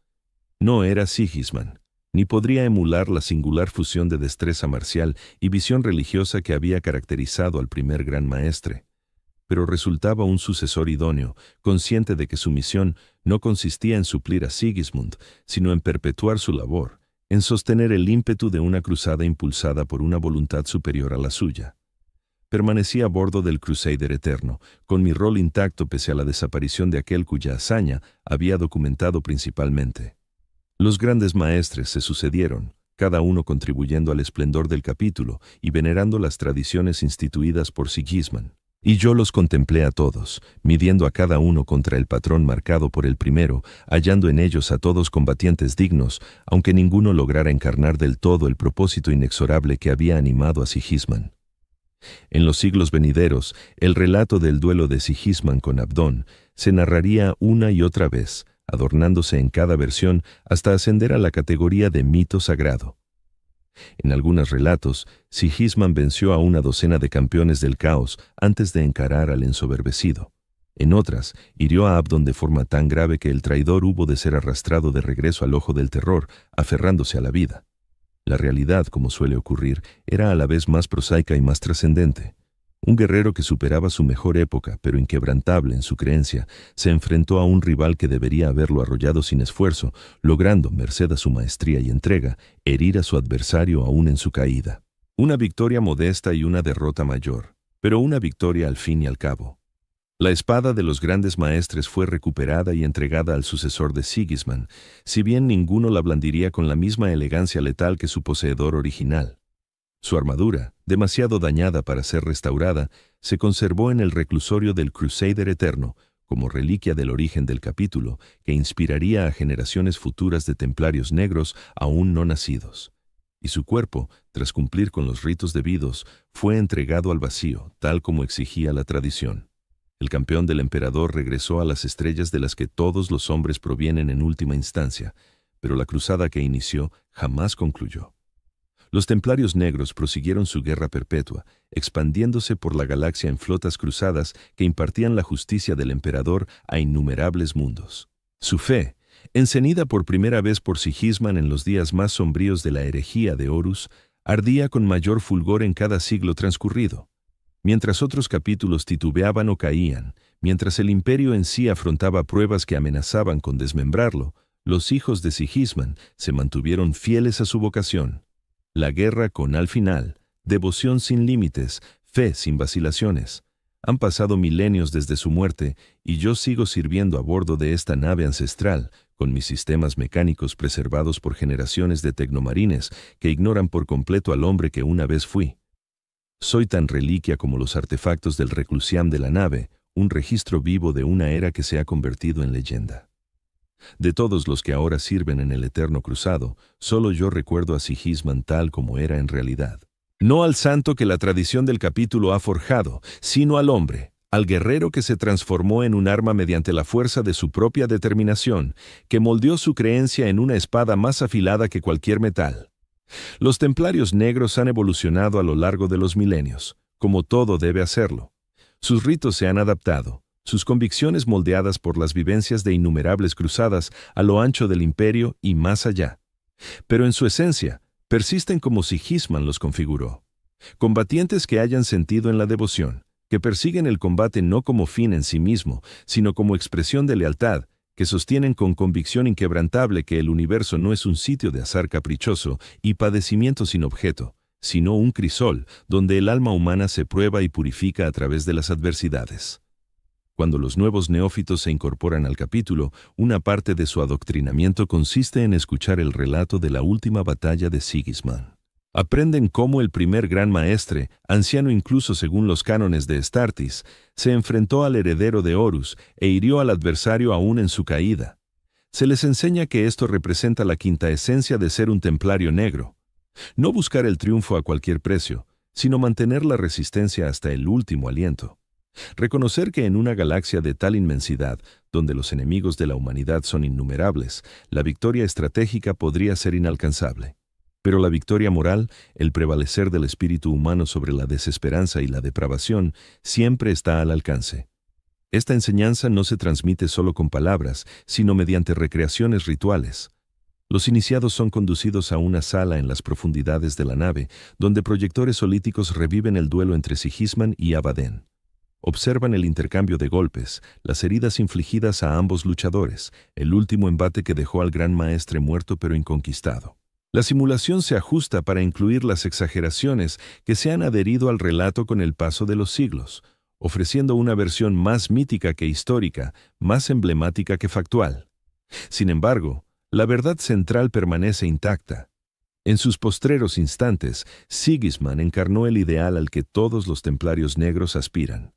No era Sigismund, ni podría emular la singular fusión de destreza marcial y visión religiosa que había caracterizado al primer gran maestre, pero resultaba un sucesor idóneo, consciente de que su misión no consistía en suplir a Sigismund, sino en perpetuar su labor, en sostener el ímpetu de una cruzada impulsada por una voluntad superior a la suya. Permanecí a bordo del Crusader Eterno, con mi rol intacto pese a la desaparición de aquel cuya hazaña había documentado principalmente. Los grandes maestres se sucedieron, cada uno contribuyendo al esplendor del capítulo y venerando las tradiciones instituidas por Sigismund. Y yo los contemplé a todos, midiendo a cada uno contra el patrón marcado por el primero, hallando en ellos a todos combatientes dignos, aunque ninguno lograra encarnar del todo el propósito inexorable que había animado a Sigismund. En los siglos venideros, el relato del duelo de Sigismund con Abdón se narraría una y otra vez, adornándose en cada versión hasta ascender a la categoría de mito sagrado. En algunos relatos, Sigismund venció a una docena de campeones del caos antes de encarar al ensoberbecido. En otras, hirió a Abdón de forma tan grave que el traidor hubo de ser arrastrado de regreso al ojo del terror, aferrándose a la vida. La realidad, como suele ocurrir, era a la vez más prosaica y más trascendente. Un guerrero que superaba su mejor época, pero inquebrantable en su creencia, se enfrentó a un rival que debería haberlo arrollado sin esfuerzo, logrando, merced a su maestría y entrega, herir a su adversario aún en su caída. Una victoria modesta y una derrota mayor, pero una victoria al fin y al cabo. La espada de los grandes maestres fue recuperada y entregada al sucesor de Sigismund, si bien ninguno la blandiría con la misma elegancia letal que su poseedor original. Su armadura, demasiado dañada para ser restaurada, se conservó en el reclusorio del Crusader Eterno, como reliquia del origen del capítulo, que inspiraría a generaciones futuras de templarios negros aún no nacidos. Y su cuerpo, tras cumplir con los ritos debidos, fue entregado al vacío, tal como exigía la tradición. El campeón del emperador regresó a las estrellas de las que todos los hombres provienen en última instancia, pero la cruzada que inició jamás concluyó. Los templarios negros prosiguieron su guerra perpetua, expandiéndose por la galaxia en flotas cruzadas que impartían la justicia del emperador a innumerables mundos. Su fe, encenida por primera vez por Sigismund en los días más sombríos de la herejía de Horus, ardía con mayor fulgor en cada siglo transcurrido. Mientras otros capítulos titubeaban o caían, mientras el imperio en sí afrontaba pruebas que amenazaban con desmembrarlo, los hijos de Sigismund se mantuvieron fieles a su vocación. La guerra con al final, devoción sin límites, fe sin vacilaciones. Han pasado milenios desde su muerte y yo sigo sirviendo a bordo de esta nave ancestral, con mis sistemas mecánicos preservados por generaciones de tecnomarines que ignoran por completo al hombre que una vez fui. Soy tan reliquia como los artefactos del reclusiam de la nave, un registro vivo de una era que se ha convertido en leyenda. De todos los que ahora sirven en el Eterno Cruzado, solo yo recuerdo a Sigismund tal como era en realidad. No al santo que la tradición del capítulo ha forjado, sino al hombre, al guerrero que se transformó en un arma mediante la fuerza de su propia determinación, que moldeó su creencia en una espada más afilada que cualquier metal. Los templarios negros han evolucionado a lo largo de los milenios, como todo debe hacerlo. Sus ritos se han adaptado, sus convicciones moldeadas por las vivencias de innumerables cruzadas a lo ancho del imperio y más allá. Pero en su esencia, persisten como Sigismund los configuró. Combatientes que hayan sentido en la devoción, que persiguen el combate no como fin en sí mismo, sino como expresión de lealtad, que sostienen con convicción inquebrantable que el universo no es un sitio de azar caprichoso y padecimiento sin objeto, sino un crisol donde el alma humana se prueba y purifica a través de las adversidades. Cuando los nuevos neófitos se incorporan al capítulo, una parte de su adoctrinamiento consiste en escuchar el relato de la última batalla de Sigismund. Aprenden cómo el primer gran maestre, anciano incluso según los cánones de Astartes, se enfrentó al heredero de Horus e hirió al adversario aún en su caída. Se les enseña que esto representa la quinta esencia de ser un templario negro. No buscar el triunfo a cualquier precio, sino mantener la resistencia hasta el último aliento. Reconocer que en una galaxia de tal inmensidad, donde los enemigos de la humanidad son innumerables, la victoria estratégica podría ser inalcanzable. Pero la victoria moral, el prevalecer del espíritu humano sobre la desesperanza y la depravación, siempre está al alcance. Esta enseñanza no se transmite solo con palabras, sino mediante recreaciones rituales. Los iniciados son conducidos a una sala en las profundidades de la nave, donde proyectores holíticos reviven el duelo entre Sigismund y Abaddon. Observan el intercambio de golpes, las heridas infligidas a ambos luchadores, el último embate que dejó al gran maestre muerto pero inconquistado. La simulación se ajusta para incluir las exageraciones que se han adherido al relato con el paso de los siglos, ofreciendo una versión más mítica que histórica, más emblemática que factual. Sin embargo, la verdad central permanece intacta. En sus postreros instantes, Sigismund encarnó el ideal al que todos los templarios negros aspiran.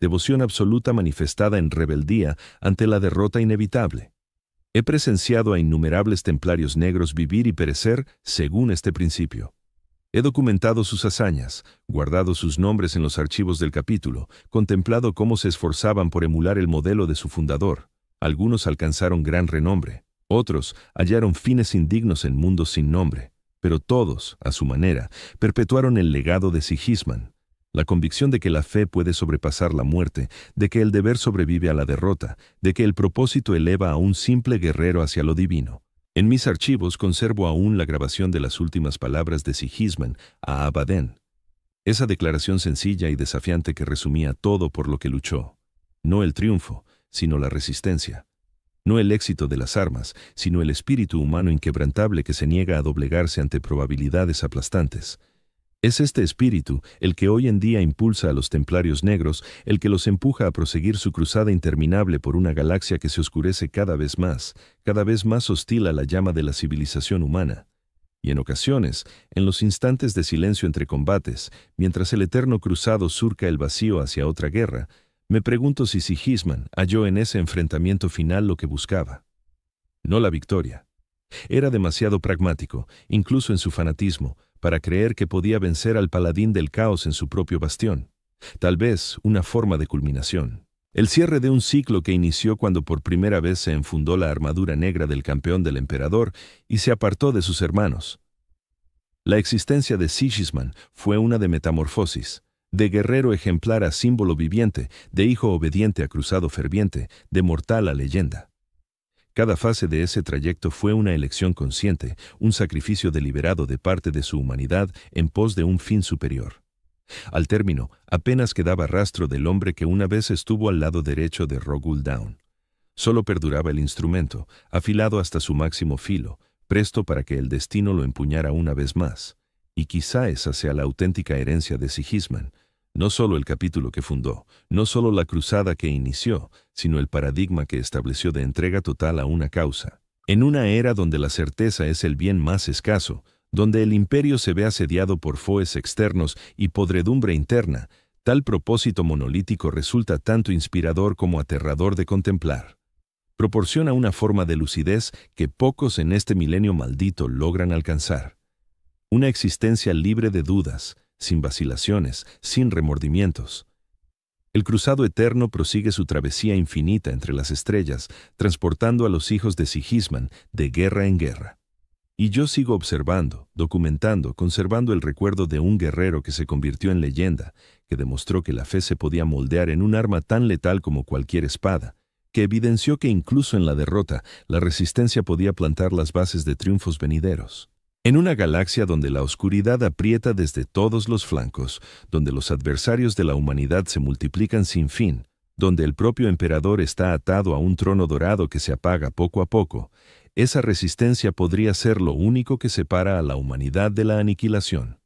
devoción absoluta manifestada en rebeldía ante la derrota inevitable. He presenciado a innumerables templarios negros vivir y perecer según este principio. He documentado sus hazañas, guardado sus nombres en los archivos del capítulo, contemplado cómo se esforzaban por emular el modelo de su fundador. Algunos alcanzaron gran renombre, otros hallaron fines indignos en mundos sin nombre, pero todos, a su manera, perpetuaron el legado de Sigismund, la convicción de que la fe puede sobrepasar la muerte, de que el deber sobrevive a la derrota, de que el propósito eleva a un simple guerrero hacia lo divino. En mis archivos conservo aún la grabación de las últimas palabras de Sigismund a Abaddon. Esa declaración sencilla y desafiante que resumía todo por lo que luchó. No el triunfo, sino la resistencia. No el éxito de las armas, sino el espíritu humano inquebrantable que se niega a doblegarse ante probabilidades aplastantes. Es este espíritu el que hoy en día impulsa a los templarios negros, el que los empuja a proseguir su cruzada interminable por una galaxia que se oscurece cada vez más hostil a la llama de la civilización humana. Y en ocasiones, en los instantes de silencio entre combates, mientras el eterno cruzado surca el vacío hacia otra guerra, me pregunto si Sigismund halló en ese enfrentamiento final lo que buscaba. No la victoria. Era demasiado pragmático, incluso en su fanatismo, para creer que podía vencer al paladín del caos en su propio bastión. Tal vez una forma de culminación. El cierre de un ciclo que inició cuando por primera vez se enfundó la armadura negra del campeón del emperador y se apartó de sus hermanos. La existencia de Sigismund fue una de metamorfosis, de guerrero ejemplar a símbolo viviente, de hijo obediente a cruzado ferviente, de mortal a leyenda. Cada fase de ese trayecto fue una elección consciente, un sacrificio deliberado de parte de su humanidad en pos de un fin superior. Al término, apenas quedaba rastro del hombre que una vez estuvo al lado derecho de Roguul Dawn. Solo perduraba el instrumento, afilado hasta su máximo filo, presto para que el destino lo empuñara una vez más. Y quizá esa sea la auténtica herencia de Sigismund. No solo el capítulo que fundó, no solo la cruzada que inició, sino el paradigma que estableció de entrega total a una causa. En una era donde la certeza es el bien más escaso, donde el imperio se ve asediado por foes externos y podredumbre interna, tal propósito monolítico resulta tanto inspirador como aterrador de contemplar. Proporciona una forma de lucidez que pocos en este milenio maldito logran alcanzar. Una existencia libre de dudas, sin vacilaciones, sin remordimientos. El cruzado eterno prosigue su travesía infinita entre las estrellas, transportando a los hijos de Sigismund de guerra en guerra. Y yo sigo observando, documentando, conservando el recuerdo de un guerrero que se convirtió en leyenda, que demostró que la fe se podía moldear en un arma tan letal como cualquier espada, que evidenció que incluso en la derrota, la resistencia podía plantar las bases de triunfos venideros. En una galaxia donde la oscuridad aprieta desde todos los flancos, donde los adversarios de la humanidad se multiplican sin fin, donde el propio emperador está atado a un trono dorado que se apaga poco a poco, esa resistencia podría ser lo único que separa a la humanidad de la aniquilación.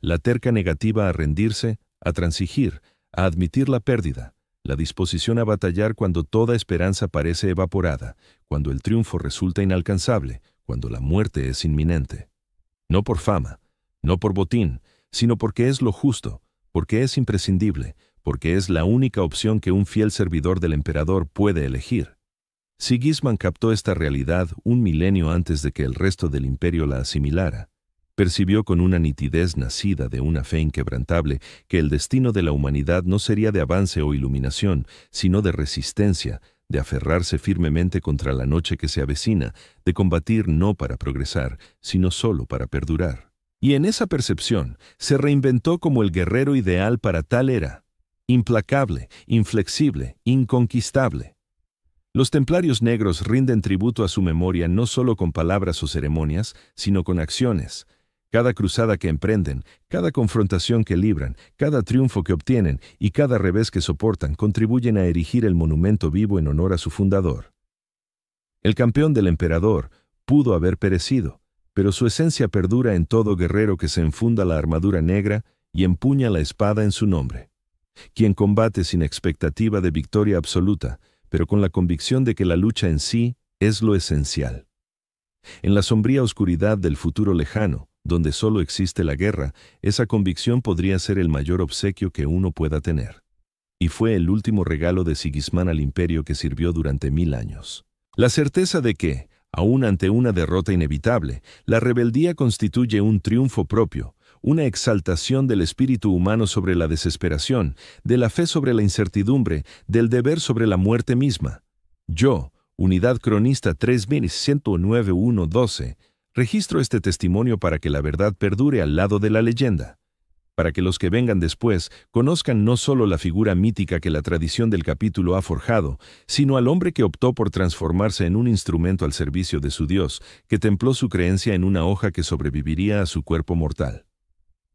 La terca negativa a rendirse, a transigir, a admitir la pérdida, la disposición a batallar cuando toda esperanza parece evaporada, cuando el triunfo resulta inalcanzable, cuando la muerte es inminente. No por fama, no por botín, sino porque es lo justo, porque es imprescindible, porque es la única opción que un fiel servidor del emperador puede elegir. Sigismund captó esta realidad un milenio antes de que el resto del imperio la asimilara. Percibió con una nitidez nacida de una fe inquebrantable que el destino de la humanidad no sería de avance o iluminación, sino de resistencia, de aferrarse firmemente contra la noche que se avecina, de combatir no para progresar, sino solo para perdurar. Y en esa percepción se reinventó como el guerrero ideal para tal era, implacable, inflexible, inconquistable. Los templarios negros rinden tributo a su memoria no solo con palabras o ceremonias, sino con acciones. Cada cruzada que emprenden, cada confrontación que libran, cada triunfo que obtienen y cada revés que soportan contribuyen a erigir el monumento vivo en honor a su fundador. El campeón del emperador pudo haber perecido, pero su esencia perdura en todo guerrero que se enfunda la armadura negra y empuña la espada en su nombre. Quien combate sin expectativa de victoria absoluta, pero con la convicción de que la lucha en sí es lo esencial. En la sombría oscuridad del futuro lejano, donde solo existe la guerra, esa convicción podría ser el mayor obsequio que uno pueda tener. y fue el último regalo de Sigismund al imperio que sirvió durante 1000 años. La certeza de que, aún ante una derrota inevitable, la rebeldía constituye un triunfo propio, una exaltación del espíritu humano sobre la desesperación, de la fe sobre la incertidumbre, del deber sobre la muerte misma. Yo, Unidad Cronista 3109-1-12, registro este testimonio para que la verdad perdure al lado de la leyenda, para que los que vengan después conozcan no solo la figura mítica que la tradición del capítulo ha forjado, sino al hombre que optó por transformarse en un instrumento al servicio de su Dios, que templó su creencia en una hoja que sobreviviría a su cuerpo mortal,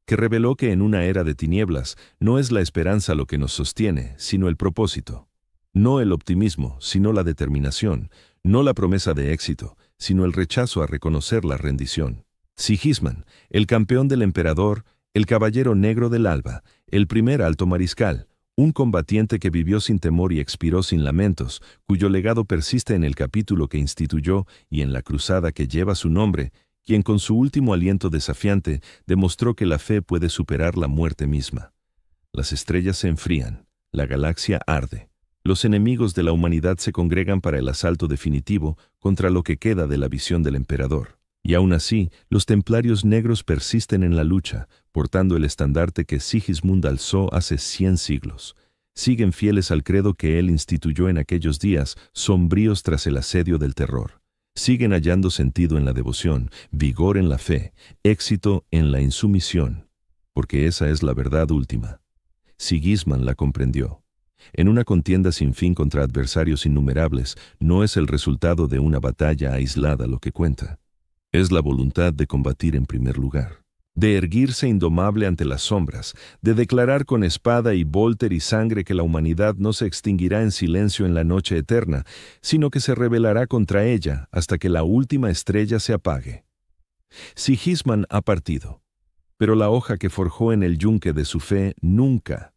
que reveló que en una era de tinieblas no es la esperanza lo que nos sostiene, sino el propósito. No el optimismo, sino la determinación, no la promesa de éxito, sino el rechazo a reconocer la rendición. Sigismund, el campeón del emperador, el caballero negro del alba, el primer alto mariscal, un combatiente que vivió sin temor y expiró sin lamentos, cuyo legado persiste en el capítulo que instituyó y en la cruzada que lleva su nombre, quien con su último aliento desafiante demostró que la fe puede superar la muerte misma. Las estrellas se enfrían, la galaxia arde. Los enemigos de la humanidad se congregan para el asalto definitivo contra lo que queda de la visión del emperador. Y aún así, los templarios negros persisten en la lucha, portando el estandarte que Sigismund alzó hace 100 siglos. Siguen fieles al credo que él instituyó en aquellos días, sombríos tras el asedio del terror. Siguen hallando sentido en la devoción, vigor en la fe, éxito en la insumisión, porque esa es la verdad última. Sigismund la comprendió. En una contienda sin fin contra adversarios innumerables, no es el resultado de una batalla aislada lo que cuenta. Es la voluntad de combatir en primer lugar, de erguirse indomable ante las sombras, de declarar con espada y volter y sangre que la humanidad no se extinguirá en silencio en la noche eterna, sino que se rebelará contra ella hasta que la última estrella se apague. Sigismund ha partido, pero la hoja que forjó en el yunque de su fe nunca